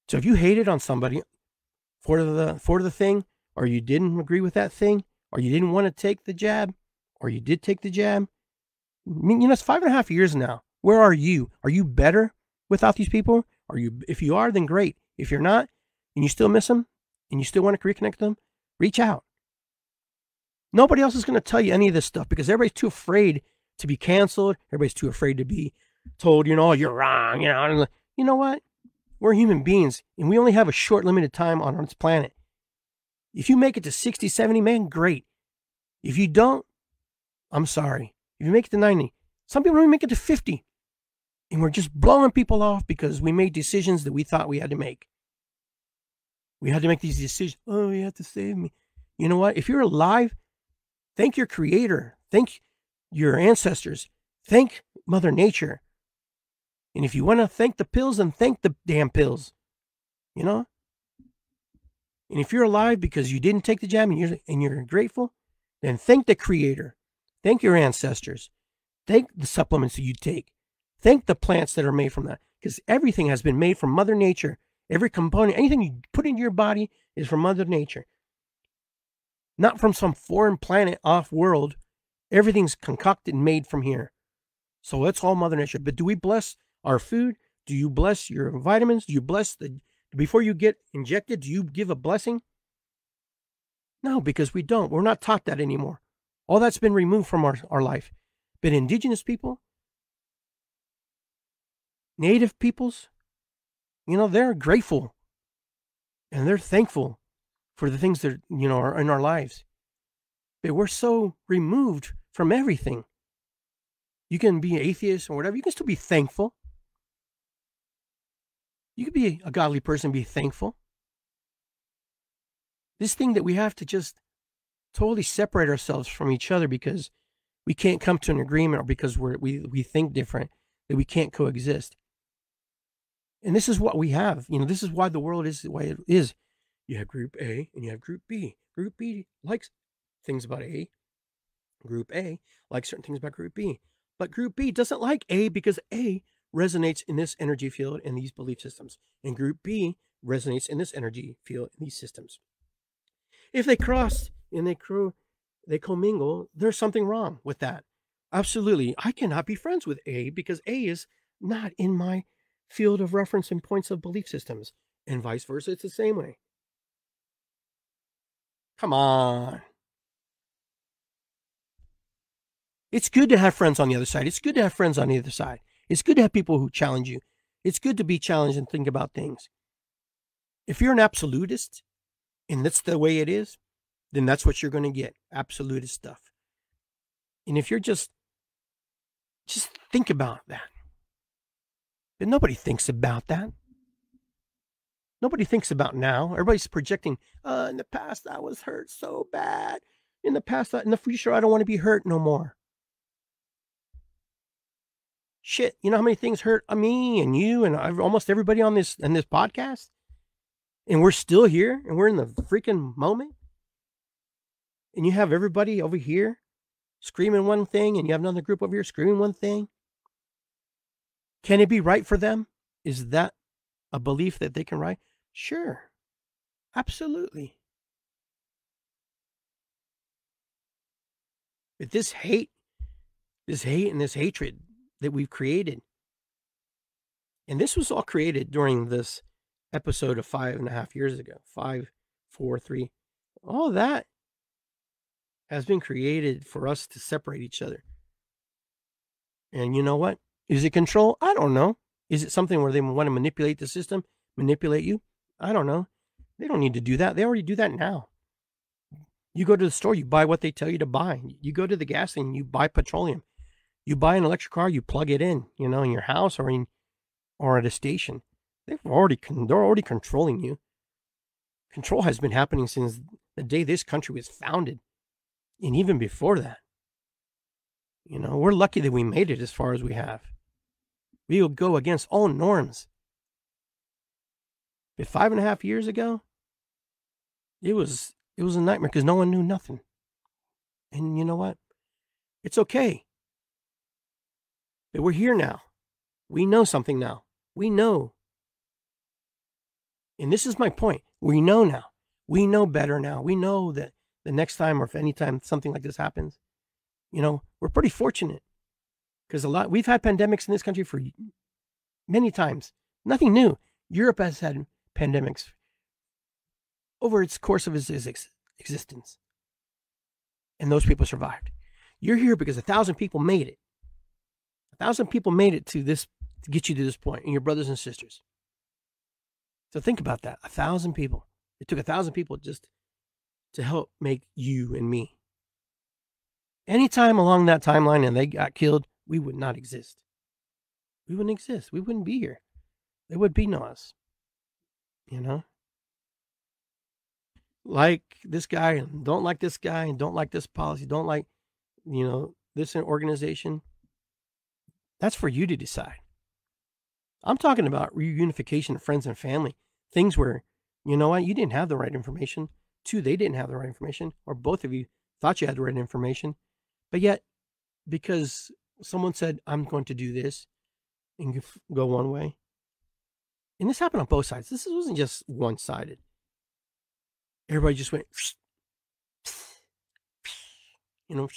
So if you hated on somebody for the thing, or you didn't agree with that thing, or you didn't want to take the jab, or you did take the jab, it's 5.5 years now. Where are you? Are you better without these people? If you are, then great. If you're not, and you still miss them, and you still want to reconnect with them, reach out. Nobody else is going to tell you any of this stuff because everybody's too afraid to be canceled. Everybody's too afraid to be told, you're wrong. You know what? We're human beings, and we only have a short, limited time on this planet. If you make it to 60, 70, man, great. If you don't, I'm sorry. If you make it to 90, some people don't even make it to 50. And we're just blowing people off because we made decisions that we thought we had to make. We had to make these decisions. Oh, you have to save me. You know what? If you're alive, thank your creator. Thank your ancestors. Thank Mother Nature. And if you want to thank the pills, then thank the damn pills. And if you're alive because you didn't take the jab and you're grateful, then thank the creator. Thank your ancestors. Thank the supplements that you take. Thank the plants that are made from that. Because everything has been made from Mother Nature. Every component, anything you put into your body is from Mother Nature. Not from some foreign planet off world. Everything's concocted and made from here. So it's all Mother Nature. But do we bless our food? Do you bless your vitamins? Do you bless before you get injected, do you give a blessing? No, because we don't. We're not taught that anymore. All that's been removed from our life. But indigenous people, native peoples, they're grateful and they're thankful for the things that, are in our lives. But we're so removed from everything. You can be an atheist or whatever. You can still be thankful. You could be a godly person and be thankful. This thing that we have to just totally separate ourselves from each other because we can't come to an agreement or because we think different, that we can't coexist. And this is what we have. This is why the world is the way it is. You have Group A and you have Group B. Group B likes things about A. Group A likes certain things about Group B. But Group B doesn't like A because A resonates in this energy field and these belief systems. And Group B resonates in this energy field and these systems. If they cross and they commingle, there's something wrong with that. Absolutely. I cannot be friends with A because A is not in my field of reference and points of belief systems. And vice versa, it's the same way. Come on. It's good to have friends on the other side. It's good to have friends on the other side. It's good to have people who challenge you. It's good to be challenged and think about things. If you're an absolutist, and that's the way it is, then that's what you're going to get. Absolutist stuff. And if you're just think about that. But nobody thinks about that. Nobody thinks about now. Everybody's projecting, in the past I was hurt so bad. In the future I don't want to be hurt no more. Shit, you know how many things hurt me and you and almost everybody on this podcast? And we're still here and we're in the freaking moment. And you have everybody over here screaming one thing and you have another group over here screaming one thing. Can it be right for them? Is that a belief that they can write? Sure. Absolutely. But this hate and this hatred that we've created, and this was all created during this episode of 5.5 years ago, 5, 4, 3, all that has been created for us to separate each other. And you know what? Is it control? I don't know. Is it something where they want to manipulate the system, manipulate you? I don't know. They don't need to do that. They already do that now. You go to the store, you buy what they tell you to buy. You go to the gas station, you buy petroleum. You buy an electric car, you plug it in, you know, in your house or at a station. They're already controlling you. Control has been happening since the day this country was founded, and even before that. You know, we're lucky that we made it as far as we have. We will go against all norms. But 5.5 years ago, it was a nightmare because no one knew nothing. And you know what? It's okay. But we're here now. We know something now. We know. And this is my point. We know now. We know better now. We know that the next time or if any time something like this happens, you know, we're pretty fortunate because we've had pandemics in this country for many times. Nothing new. Europe has had pandemics over its course of its existence. And those people survived. You're here because 1,000 people made it. 1,000 people made it to get you to this point, and your brothers and sisters. So think about that. 1,000 people. It took 1,000 people just to help make you and me. Anytime along that timeline and they got killed, we would not exist. We wouldn't exist. We wouldn't be here. There would be no us. You know? Like this guy and don't like this guy and don't like this policy, don't like, you know, this organization. That's for you to decide. I'm talking about reunification of friends and family. Things where, you know what, you didn't have the right information. 2, they didn't have the right information. Or both of you thought you had the right information. But yet, because someone said, I'm going to do this and go one way. And this happened on both sides. This wasn't just one-sided. Everybody just went, you know,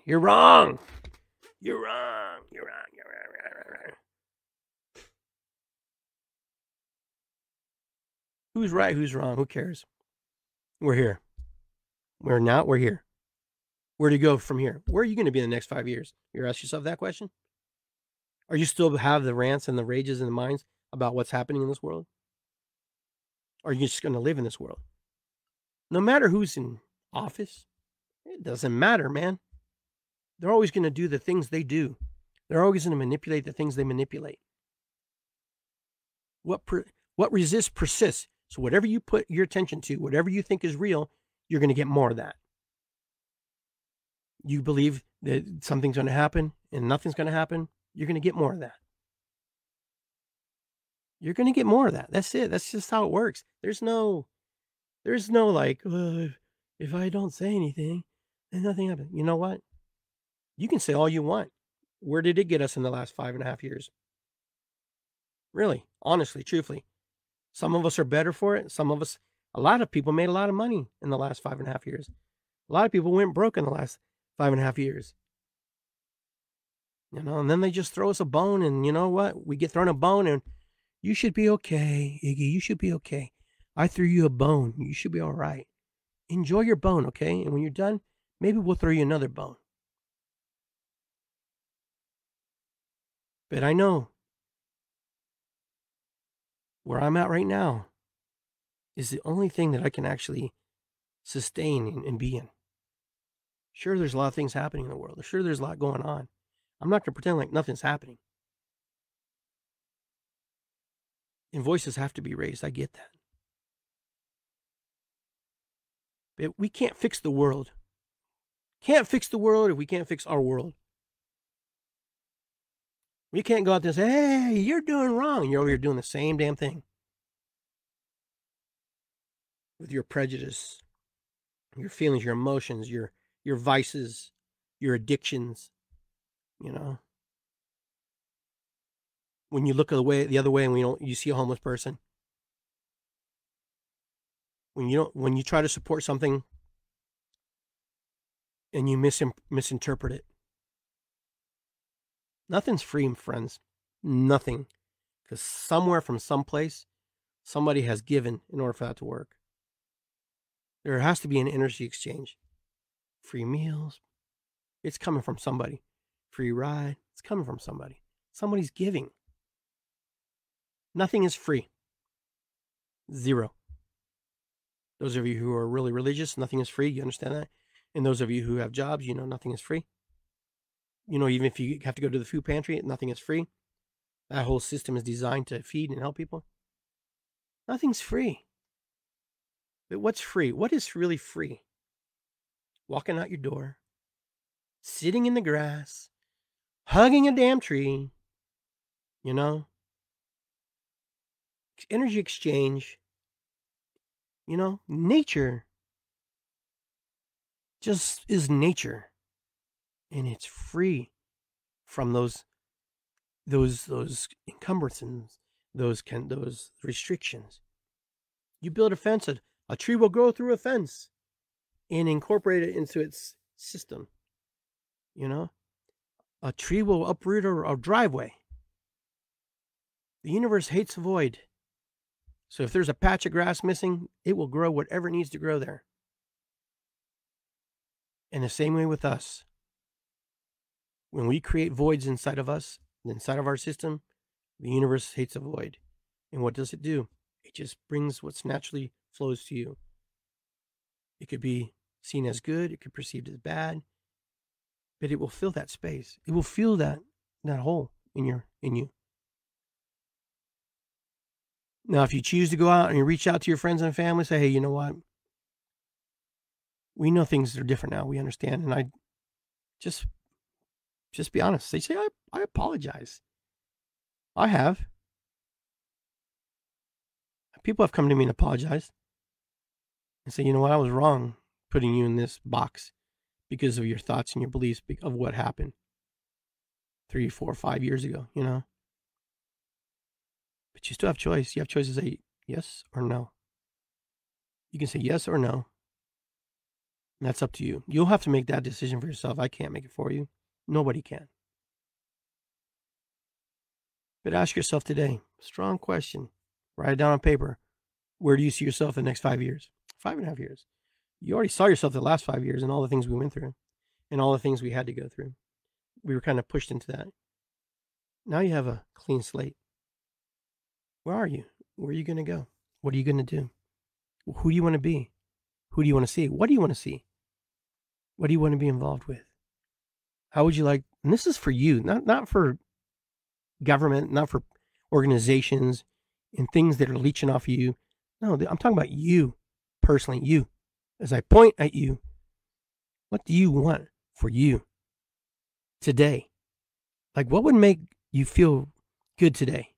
you're wrong. You're wrong. You're wrong. You're wrong. Who's right? Who's wrong? Who cares? We're here. We're here. Where do you go from here? Where are you going to be in the next 5 years? You ask yourself that question? Are you still have the rants and the rages in the minds about what's happening in this world? Or are you just going to live in this world? No matter who's in office, it doesn't matter, man. They're always going to do the things they do. They're always going to manipulate the things they manipulate. What resists persists. So whatever you put your attention to, whatever you think is real, you're going to get more of that. You believe that something's going to happen and nothing's going to happen, you're going to get more of that. You're going to get more of that. That's it. That's just how it works. There's no like, if I don't say anything, then nothing happens. You know what? You can say all you want. Where did it get us in the last 5.5 years? Really, honestly, truthfully. Some of us are better for it. A lot of people made a lot of money in the last 5.5 years. A lot of people went broke in the last 5.5 years. You know, and then they just throw us a bone, and you know what? We get thrown a bone, and you should be okay, Iggy. You should be okay. I threw you a bone. You should be all right. Enjoy your bone, okay? And when you're done, maybe we'll throw you another bone. But I know where I'm at right now is the only thing that I can actually sustain and be in. Sure, there's a lot of things happening in the world. Sure, there's a lot going on. I'm not going to pretend like nothing's happening. And voices have to be raised. I get that. But we can't fix the world. Can't fix the world if we can't fix our world. We can't go out there and say, hey, you're doing wrong. You're over here doing the same damn thing. With your prejudice, your feelings, your emotions, your vices, your addictions, you know. When you look the other way and you see a homeless person, when you try to support something and you misinterpret it, nothing's free, friends. Nothing. Because somewhere from someplace, somebody has given in order for that to work. There has to be an energy exchange. Free meals, it's coming from somebody. Free ride, it's coming from somebody. Somebody's giving. Nothing is free. Zero. Those of you who are really religious, nothing is free. You understand that? And those of you who have jobs, you know nothing is free. You know, even if you have to go to the food pantry, nothing is free. That whole system is designed to feed and help people. Nothing's free. But what's free? What is really free? Walking out your door, sitting in the grass, hugging a damn tree, you know? Energy exchange, you know? Nature just is nature. And it's free from those encumbrances, those restrictions. You build a fence, a tree will grow through a fence and incorporate it into its system. You know, a tree will uproot a driveway. The universe hates a void. So if there's a patch of grass missing, it will grow whatever needs to grow there. And the same way with us. When we create voids inside of us, inside of our system, the universe hates a void. And what does it do? It just brings what's naturally flows to you. It could be seen as good, it could be perceived as bad, but it will fill that space. It will fill that hole in you. Now, if you choose to go out and you reach out to your friends and family, say, hey, you know what? We know things are different now. We understand. And I just be honest. They say, I apologize. I have. People have come to me and apologized and say, you know what, I was wrong putting you in this box because of your thoughts and your beliefs of what happened 3, 4, 5 years ago, you know. But you still have choice. You have choice to say yes or no. You can say yes or no. And that's up to you. You'll have to make that decision for yourself. I can't make it for you. Nobody can. But ask yourself today, strong question. Write it down on paper. Where do you see yourself in the next 5 years? 5.5 years. You already saw yourself the last 5 years and all the things we went through and all the things we had to go through. We were kind of pushed into that. Now you have a clean slate. Where are you? Where are you going to go? What are you going to do? Who do you want to be? Who do you want to see? What do you want to see? What do you want to be involved with? How would you like, and this is for you, not for government, not for organizations and things that are leeching off of you. No, I'm talking about you personally, you. As I point at you, what do you want for you today? Like, what would make you feel good today?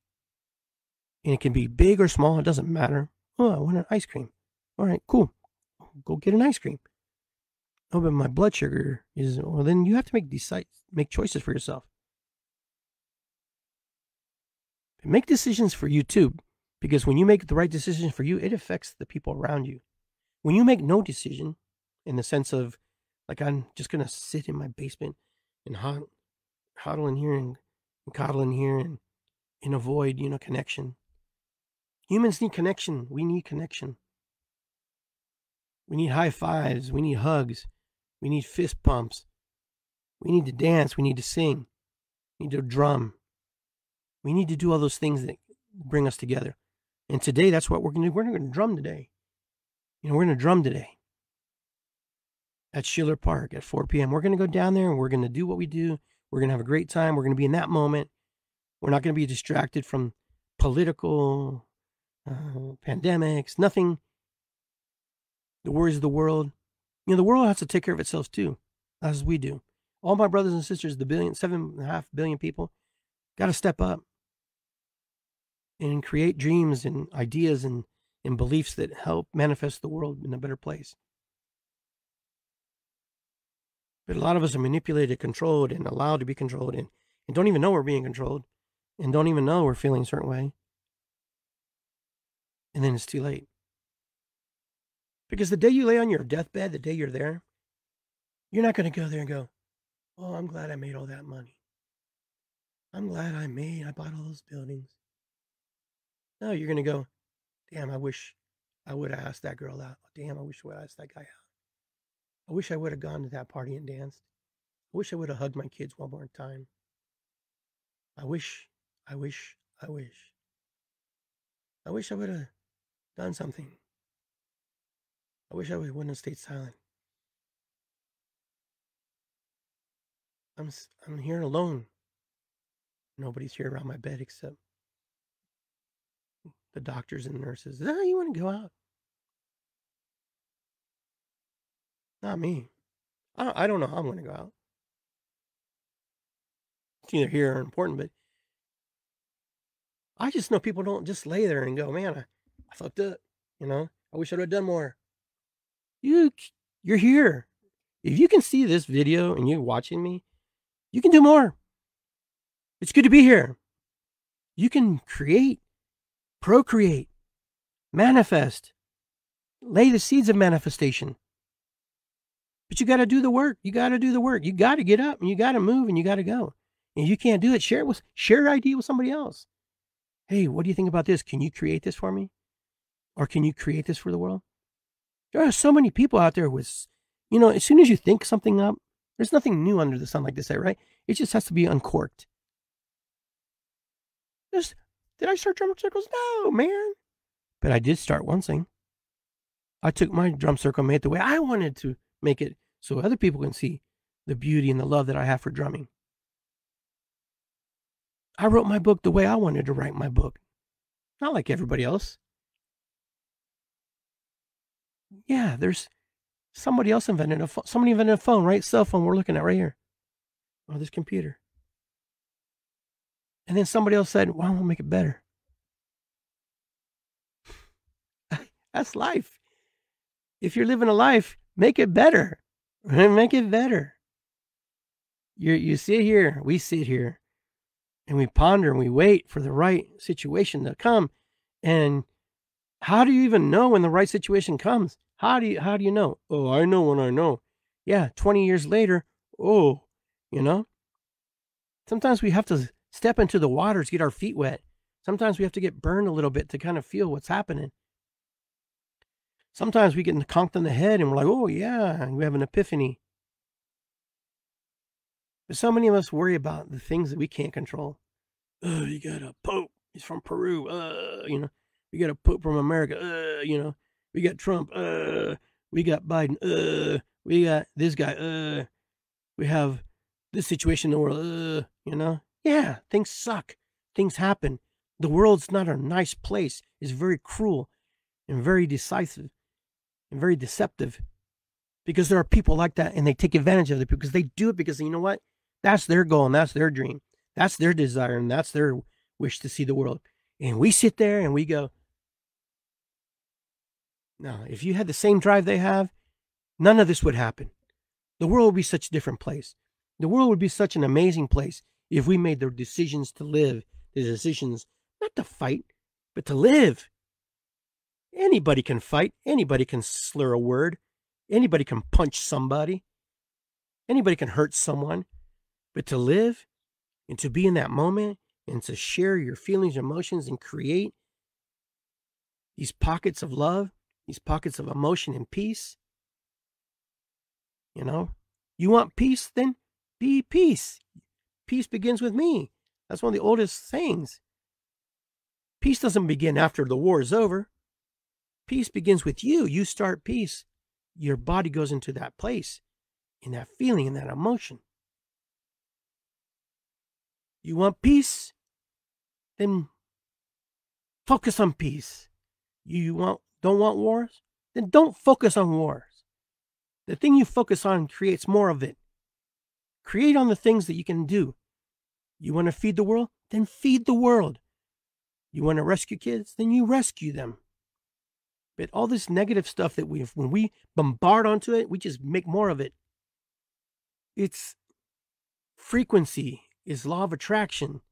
And it can be big or small, it doesn't matter. Oh, I want an ice cream. All right, cool. Go get an ice cream. Oh, but my blood sugar is, well, then you have to make choices for yourself. Make decisions for you too, because when you make the right decision for you, it affects the people around you. When you make no decision, in the sense of, like, I'm just going to sit in my basement and huddle in here and coddle in here and avoid, connection. Humans need connection. We need connection. We need high fives. We need hugs. We need fist pumps. We need to dance. We need to sing. We need to drum. We need to do all those things that bring us together. And today, that's what we're going to do. We're going to drum today. We're going to drum today at Schiller Park at 4 p.m. We're going to go down there and we're going to do what we do. We're going to have a great time. We're going to be in that moment. We're not going to be distracted from political pandemics, nothing. The worries of the world. The world has to take care of itself too, as we do. All my brothers and sisters, the 7.5 billion people, Got to step up and create dreams and ideas and beliefs that help manifest the world in a better place. But a lot of us are manipulated, controlled, and allowed to be controlled, and don't even know we're being controlled, and don't even know we're feeling a certain way. And then it's too late. Because the day you lay on your deathbed, the day you're there, you're not going to go there and go, oh, I'm glad I made all that money. I'm glad I bought all those buildings. No, you're going to go, damn, I wish I would have asked that girl out. Damn, I wish I would have asked that guy out. I wish I would have gone to that party and danced. I wish I would have hugged my kids one more time. I wish I would have done something. I wish I wouldn't have stayed silent. I'm here alone. Nobody's here around my bed except the doctors and nurses. Oh, you want to go out? Not me. I don't know how I'm going to go out. It's either here or important, but I just know people don't just lay there and go, man, I fucked up. You know, I wish I would have done more. You're here. If you can see this video and you're watching me, you can do more. It's good to be here. You can create, procreate, manifest, lay the seeds of manifestation. But you got to do the work. You got to do the work. You got to get up and you got to move and you got to go. And you can't do it. Share your idea with somebody else. Hey, what do you think about this? Can you create this for me? Or can you create this for the world? There are so many people out there with, you know, as soon as you think something up, there's nothing new under the sun, like they say, right? It just has to be uncorked. Did I start drum circles? No, man. But I did start one thing. I took my drum circle and made it the way I wanted to make it so other people can see the beauty and the love that I have for drumming. I wrote my book the way I wanted to write my book. Not like everybody else. Yeah, there's somebody else invented a phone. Somebody invented a phone, right? Cell phone we're looking at right here. Or this computer. And then somebody else said, well, we'll make it better. That's life. If you're living a life, make it better. Make it better. You sit here, we sit here, and we ponder and we wait for the right situation to come. And how do you even know when the right situation comes? How do you know? Oh, I know when I know. Yeah, 20 years later, oh, you know. Sometimes we have to step into the waters, get our feet wet. Sometimes we have to get burned a little bit to kind of feel what's happening. Sometimes we get conked on the head and we're like, oh yeah, we have an epiphany. But so many of us worry about the things that we can't control. Oh, you got a pope. He's from Peru. You know, we got a pope from America. You know, we got Trump. We got Biden. We got this guy. We have this situation in the world. You know, yeah, things suck. Things happen. The world's not a nice place. It's very cruel and very decisive and very deceptive because there are people like that and they take advantage of it because they do it because you know what? That's their goal and that's their dream. That's their desire and that's their wish to see the world. And we sit there and we go, no, if you had the same drive they have, none of this would happen. The world would be such a different place. The world would be such an amazing place if we made the decisions to live, the decisions not to fight, but to live. Anybody can fight. Anybody can slur a word. Anybody can punch somebody. Anybody can hurt someone. But to live and to be in that moment and to share your feelings, emotions, and create these pockets of love, these pockets of emotion and peace. You know, you want peace, then be peace. Peace begins with me. That's one of the oldest sayings. Peace doesn't begin after the war is over. Peace begins with you. You start peace. Your body goes into that place, in that feeling, in that emotion. You want peace? Then focus on peace. Don't want wars? Then don't focus on wars. The thing you focus on creates more of it. Create on the things that you can do. You want to feed the world? Then feed the world. You want to rescue kids? Then you rescue them. But all this negative stuff that when we bombard onto it, we just make more of it. It's frequency, is law of attraction.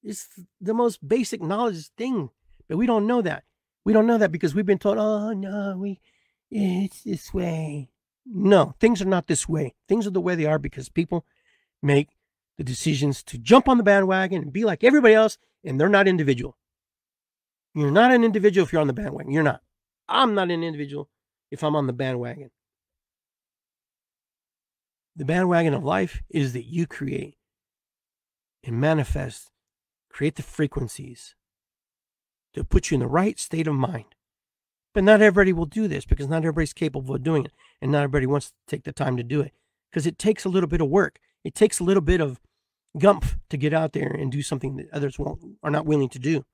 It's the most basic knowledge thing, but we don't know that. We don't know that because we've been told, oh no, it's this way. No, things are not this way. Things are the way they are because people make the decisions to jump on the bandwagon and be like everybody else, and they're not individual. You're not an individual if you're on the bandwagon. You're not. I'm not an individual if I'm on the bandwagon. The bandwagon of life is that you create and manifest, create the frequencies to put you in the right state of mind. But not everybody will do this because not everybody's capable of doing it. And not everybody wants to take the time to do it because it takes a little bit of work. It takes a little bit of gumph to get out there and do something that others are not willing to do.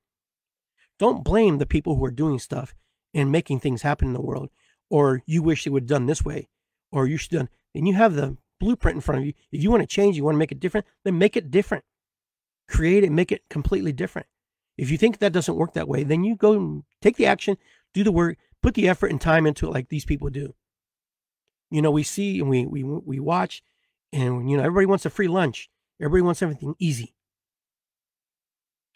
Don't blame the people who are doing stuff and making things happen in the world, or you wish it would have done this way, or you should have done. And you have the blueprint in front of you. If you want to change, you want to make it different, then make it different. Create it, make it completely different. If you think that doesn't work that way, then you go and take the action, do the work, put the effort and time into it like these people do. You know, we see and we watch, and you know, everybody wants a free lunch. Everybody wants everything easy.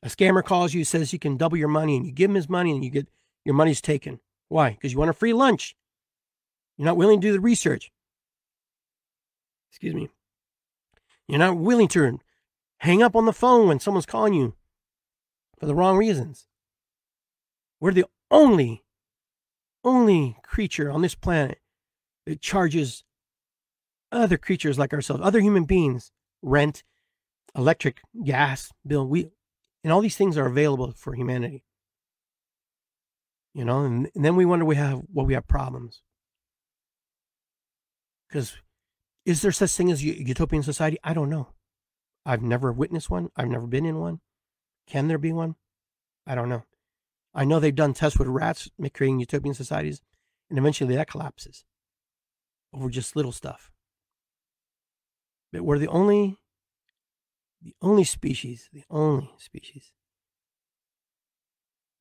A scammer calls you, says you can double your money, and you give him his money and you get your money's taken. Why? Because you want a free lunch. You're not willing to do the research. Excuse me. You're not willing to hang up on the phone when someone's calling you for the wrong reasons. We're the only creature on this planet that charges other creatures like ourselves, other human beings, rent, electric, gas bill. And all these things are available for humanity. You know, and then we wonder we have problems. Because is there such thing as utopian society? I don't know. I've never witnessed one. I've never been in one. Can there be one? I don't know. I know they've done tests with rats, creating utopian societies, and eventually that collapses over just little stuff. But we're the only species that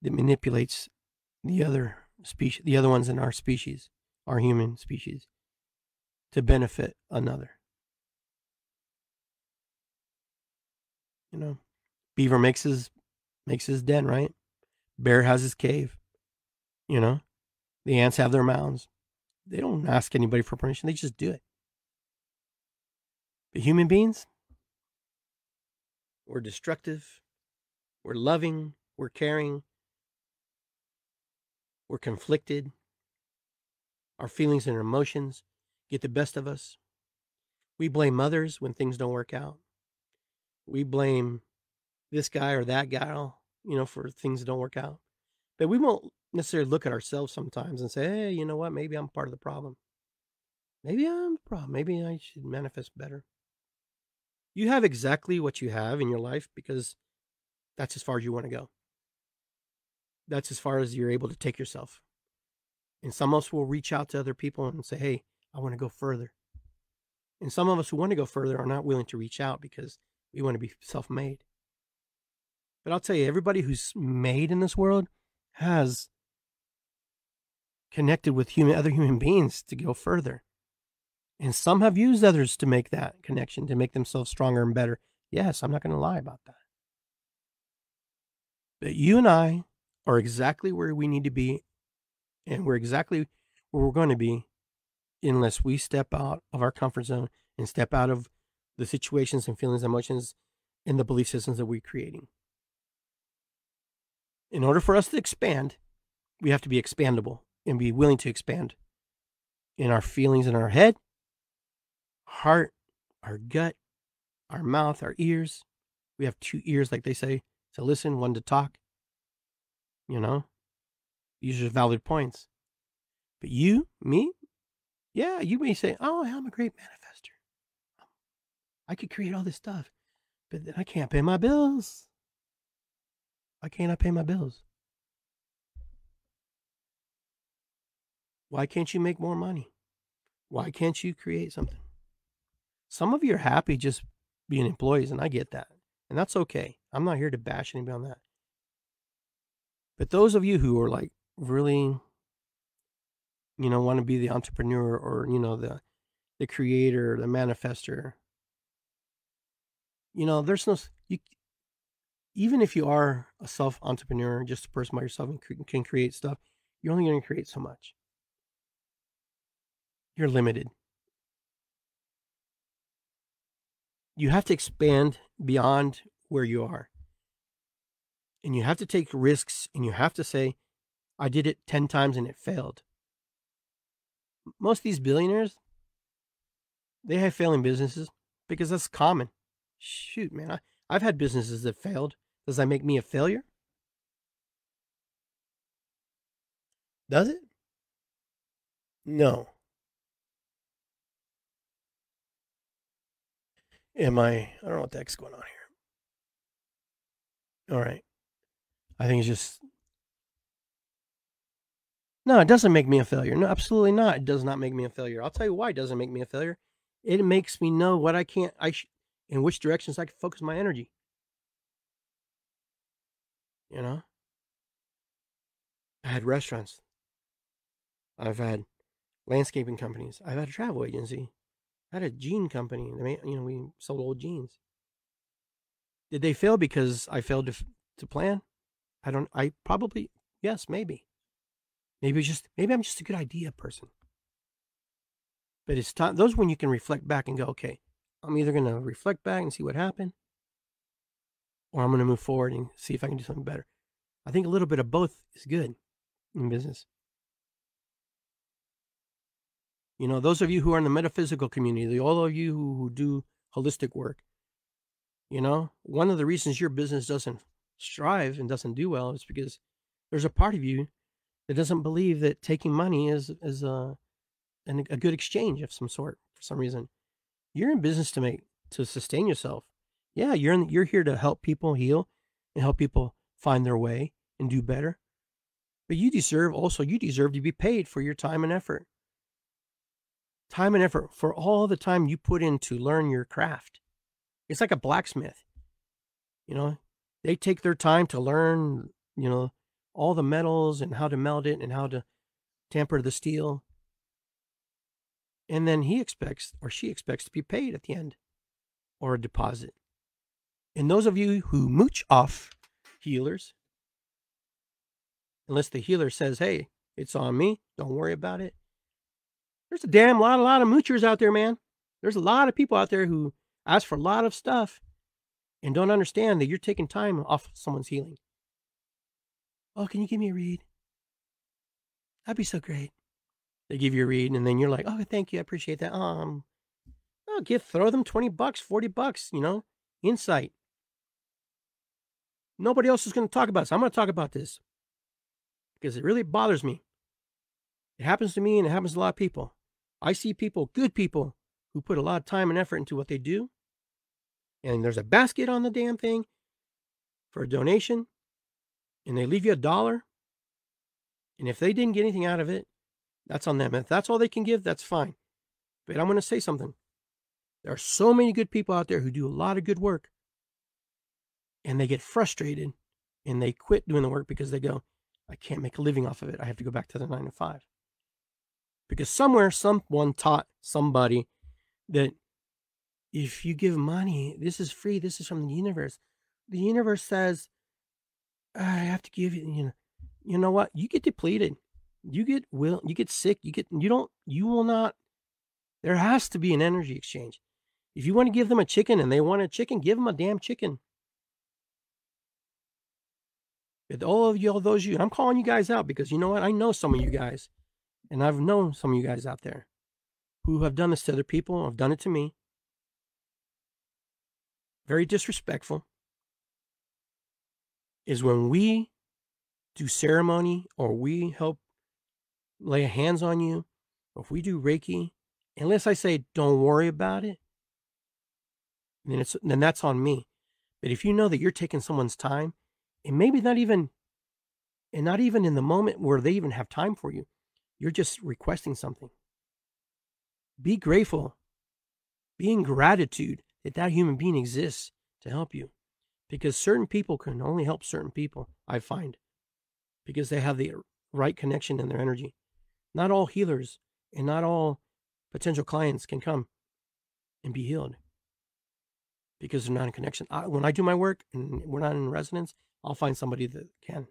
manipulates the other species, the other ones in our species, our human species, to benefit another. You know, beaver makes his den, right? Bear has his cave. You know, the ants have their mounds. They don't ask anybody for permission. They just do it. But human beings, we're destructive. We're loving. We're caring. We're conflicted. Our feelings and our emotions get the best of us. We blame others when things don't work out. We blame this guy or that gal, you know, for things that don't work out. But we won't necessarily look at ourselves sometimes and say, hey, you know what? Maybe I'm part of the problem. Maybe I'm the problem. Maybe I should manifest better. You have exactly what you have in your life because that's as far as you want to go. That's as far as you're able to take yourself. And some of us will reach out to other people and say, hey, I want to go further. And some of us who want to go further are not willing to reach out because we want to be self-made. But I'll tell you, everybody who's made in this world has connected with other human beings to go further. And some have used others to make that connection, to make themselves stronger and better. Yes, I'm not going to lie about that. But you and I are exactly where we need to be, and we're exactly where we're going to be unless we step out of our comfort zone and step out of the situations and feelings and emotions and the belief systems that we're creating. In order for us to expand, we have to be expandable and be willing to expand in our feelings in our head, heart, our gut, our mouth, our ears. We have 2 ears, like they say, to listen, 1 to talk. You know, these are valid points. But you, me, yeah, you may say, oh, I'm a great manifester. I could create all this stuff, but then I can't pay my bills. Why can't I pay my bills? Why can't you make more money? Why can't you create something? Some of you are happy just being employees, and I get that. And that's okay. I'm not here to bash anybody on that. But those of you who are like really, want to be the entrepreneur or, the creator, the manifester, there's no, even if you are a self-entrepreneur, just a person by yourself and can create stuff, you're only going to create so much. You're limited. You have to expand beyond where you are. And you have to take risks, and you have to say, I did it 10 times and it failed. Most of these billionaires, they have failing businesses because that's common. Shoot, man, I've had businesses that failed. Does that make me a failure? Does it? No. I don't know what the heck's going on here. All right. I think it's just, no, it doesn't make me a failure. No, absolutely not. It does not make me a failure. I'll tell you why it doesn't make me a failure. It makes me know what in which directions I can focus my energy. I had restaurants. I've had landscaping companies. I've had a travel agency. I had a jean company. We sold old jeans. Did they fail because I failed to plan? Yes, maybe. Maybe I'm just a good idea person. But it's time, those when you can reflect back and go, okay, I'm either going to reflect back and see what happened, or I'm going to move forward and see if I can do something better. I think a little bit of both is good in business. Those of you who are in the metaphysical community, all of you who do holistic work, one of the reasons your business doesn't strive and doesn't do well is because there's a part of you that doesn't believe that taking money is a good exchange of some sort for some reason. You're in business to sustain yourself. Yeah, you're here to help people heal and help people find their way and do better. But you deserve to be paid for your time and effort. Time and effort for all the time you put in to learn your craft. It's like a blacksmith. They take their time to learn, all the metals and how to melt it and how to tamper the steel. And then he expects or she expects to be paid at the end or a deposit. And those of you who mooch off healers, unless the healer says, hey, it's on me, don't worry about it. There's a lot of moochers out there, man. There's a lot of people out there who ask for a lot of stuff and don't understand that you're taking time off someone's healing. Oh, can you give me a read? That'd be so great. They give you a read, and then you're like, oh, thank you, I appreciate that. Throw them $20, $40, insight. Nobody else is going to talk about this. I'm going to talk about this because it really bothers me. It happens to me and it happens to a lot of people. I see people, good people, who put a lot of time and effort into what they do. And there's a basket on the damn thing for a donation. And they leave you $1. And if they didn't get anything out of it, that's on them. If that's all they can give, that's fine. But I'm going to say something. There are so many good people out there who do a lot of good work. And they get frustrated and they quit doing the work because they go, I can't make a living off of it. I have to go back to the 9 to 5. Because somewhere, someone taught somebody that if you give money, this is free. This is from the universe. The universe says, I have to give you, you know what? You get depleted. You get sick. You will not. There has to be an energy exchange. If you want to give them a chicken and they want a chicken, give them a damn chicken. With all of you, all those you, I'm calling you guys out because you know what? I know some of you guys, and I've known some of you guys out there who have done this to other people, have done it to me. Very disrespectful is when we do ceremony or we help lay hands on you, or if we do Reiki, unless I say, don't worry about it, then that's on me. But if you know that you're taking someone's time, and maybe not even in the moment where they even have time for you, you're just requesting something. Be grateful. Be in gratitude that human being exists to help you. Because certain people can only help certain people, I find, because they have the right connection in their energy. Not all healers and not all potential clients can come and be healed because they're not in connection. When I do my work and we're not in resonance, I'll find somebody that can.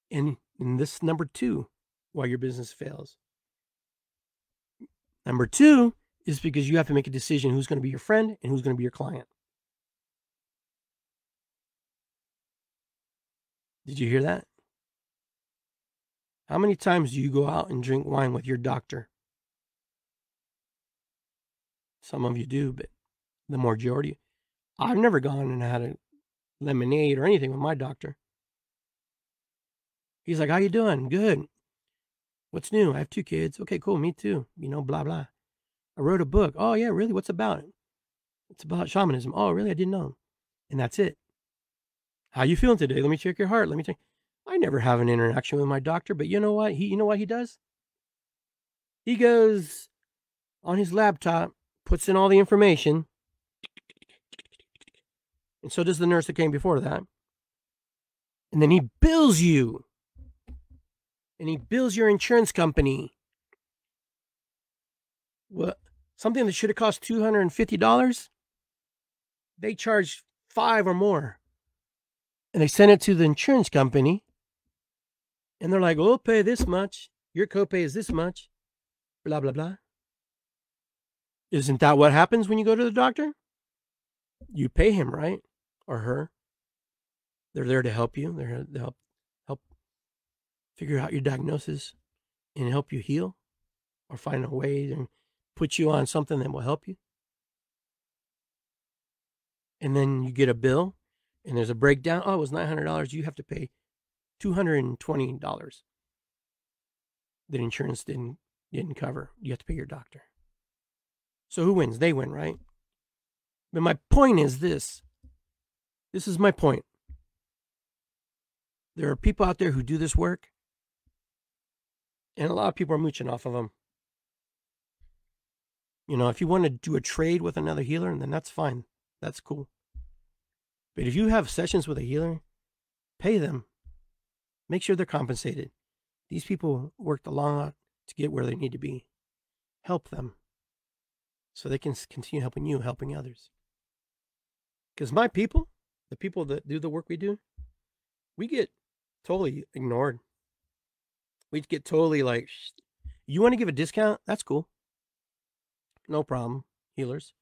And this number 2, why your business fails. Number 2 is because you have to make a decision who's going to be your friend and who's going to be your client. Did you hear that? How many times do you go out and drink wine with your doctor? Some of you do, but the majority. I've never gone and had a lemonade or anything with my doctor. He's like, how you doing? Good. What's new? I have 2 kids. Okay, cool. Me too. Blah, blah. I wrote a book. Oh, yeah, really? What's about? It's about shamanism. Oh, really? I didn't know. And that's it. How you feeling today? Let me check your heart. Let me check. I never have an interaction with my doctor, but you know what? You know what he does? He goes on his laptop, puts in all the information, and so does the nurse that came before that. And then he bills you. And he bills your insurance company. What? Something that should have cost $250? They charge $5 or more. And they send it to the insurance company. And they're like, oh, pay this much. Your copay is this much. Blah, blah, blah. Isn't that what happens when you go to the doctor? You pay him, right? Or her. They're there to help you. They're here to help figure out your diagnosis and help you heal or find a way and put you on something that will help you. And then you get a bill and there's a breakdown. Oh, it was $900. You have to pay $220 that insurance didn't cover. You have to pay your doctor. So who wins? They win, right? But my point is this. This is my point. There are people out there who do this work, and a lot of people are mooching off of them. If you want to do a trade with another healer, then that's fine. That's cool. But if you have sessions with a healer, pay them. Make sure they're compensated. These people worked a lot to get where they need to be. Help them so they can continue helping you, helping others. Because my people, the people that do the work we do, we get totally ignored. We get totally like, you want to give a discount? That's cool. No problem, healers.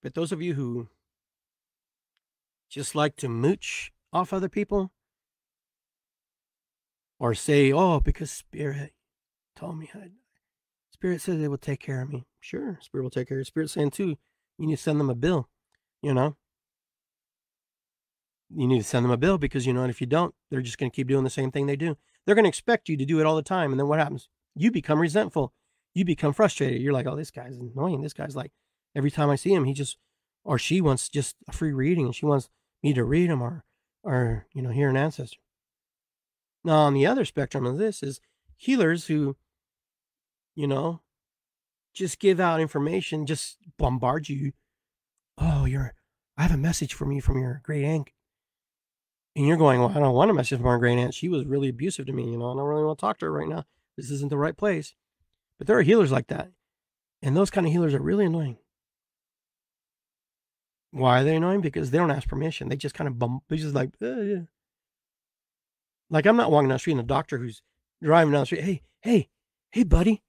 But those of you who just like to mooch off other people or say, oh, because Spirit told me, Spirit said they will take care of me. Sure, Spirit will take care of you. Spirit's saying too, you need to send them a bill, You need to send them a bill because, if you don't, they're just going to keep doing the same thing they do. They're going to expect you to do it all the time. And then what happens? You become resentful. You become frustrated. You're like, oh, this guy's annoying. This guy's like, every time I see him, he just, or she wants just a free reading and she wants me to read him or hear an ancestor. Now, on the other spectrum of this is healers who, just give out information, just bombard you. Oh, I have a message for me from your great aunt. And you're going, well, I don't want a message from our great aunt. She was really abusive to me. I don't really want to talk to her right now. This isn't the right place. But there are healers like that. And those kind of healers are really annoying. Why are they annoying? Because they don't ask permission. They just kind of they just like, yeah. Like I'm not walking down the street and a doctor who's driving down the street. Hey, buddy,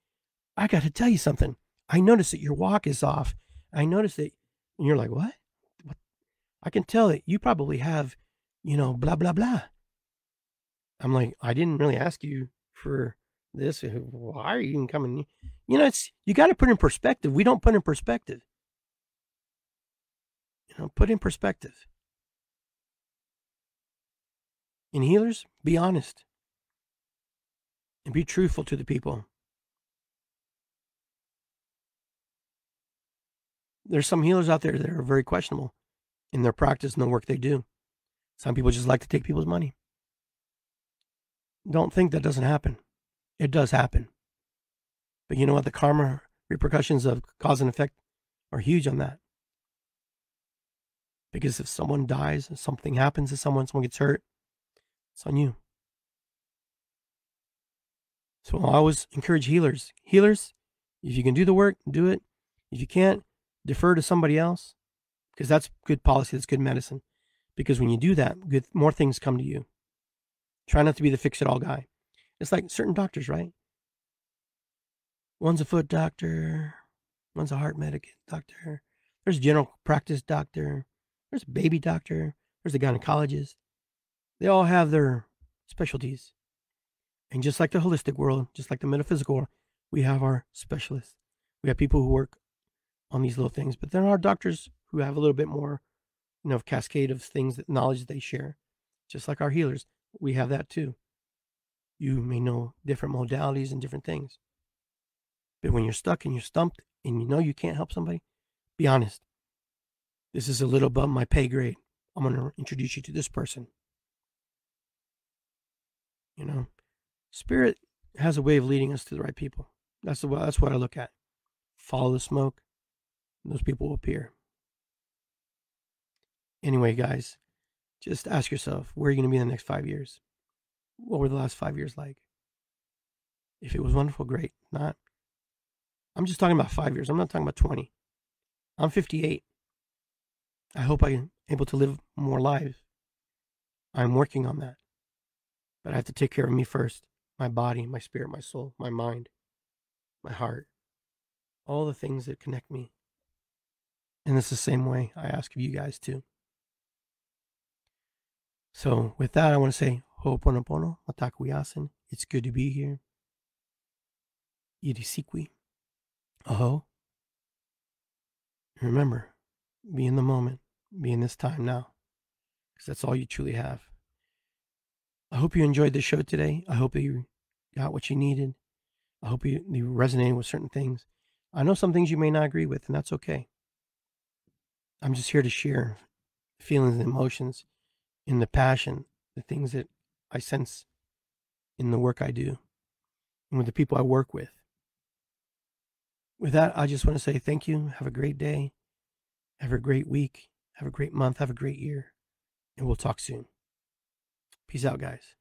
I got to tell you something. I noticed that your walk is off. I noticed that, and you're like, what? I can tell that you probably have, blah, blah, blah. I'm like, I didn't really ask you for this. Why are you even coming? You got to put in perspective. We don't put in perspective. Put in perspective. And healers, be honest. And be truthful to the people. There's some healers out there that are very questionable in their practice and the work they do. Some people just like to take people's money. Don't think that doesn't happen. It does happen. But you know what? The karma repercussions of cause and effect are huge on that. Because if someone dies, if something happens to someone gets hurt, it's on you. So I always encourage healers. Healers, if you can do the work, do it. If you can't, defer to somebody else, because that's good policy. That's good medicine. Because when you do that, more things come to you. Try not to be the fix-it-all guy. It's like certain doctors, right? One's a foot doctor. One's a heart medic doctor. There's a general practice doctor. There's a baby doctor. There's a gynecologist. They all have their specialties. And just like the holistic world, just like the metaphysical world, we have our specialists. We have people who work on these little things. But there are doctors who have a little bit more, cascade of things, that knowledge they share. Just like our healers, we have that too. You may know different modalities and different things. But when you're stuck and you're stumped and you know you can't help somebody, be honest. This is a little above my pay grade. I'm going to introduce you to this person. Spirit has a way of leading us to the right people. That's what I look at. Follow the smoke, and those people will appear. Anyway, guys, just ask yourself, where are you going to be in the next 5 years? What were the last 5 years like? If it was wonderful, great. Not. I'm just talking about 5 years. I'm not talking about 20. I'm 58. I hope I'm able to live more lives. I'm working on that. But I have to take care of me first. My body, my spirit, my soul, my mind, my heart. All the things that connect me. And it's the same way I ask of you guys too. So with that, I want to say, Ho'oponopono, Matakuyasin. It's good to be here. Irisikwi. Aho. Remember, be in the moment. Be in this time now. Because that's all you truly have. I hope you enjoyed the show today. I hope that you got what you needed. I hope you resonated with certain things. I know some things you may not agree with, and that's okay. I'm just here to share feelings and emotions in the passion, the things that I sense in the work I do and with the people I work with. With that, I just want to say thank you. Have a great day. Have a great week. Have a great month. Have a great year. And we'll talk soon. Peace out, guys.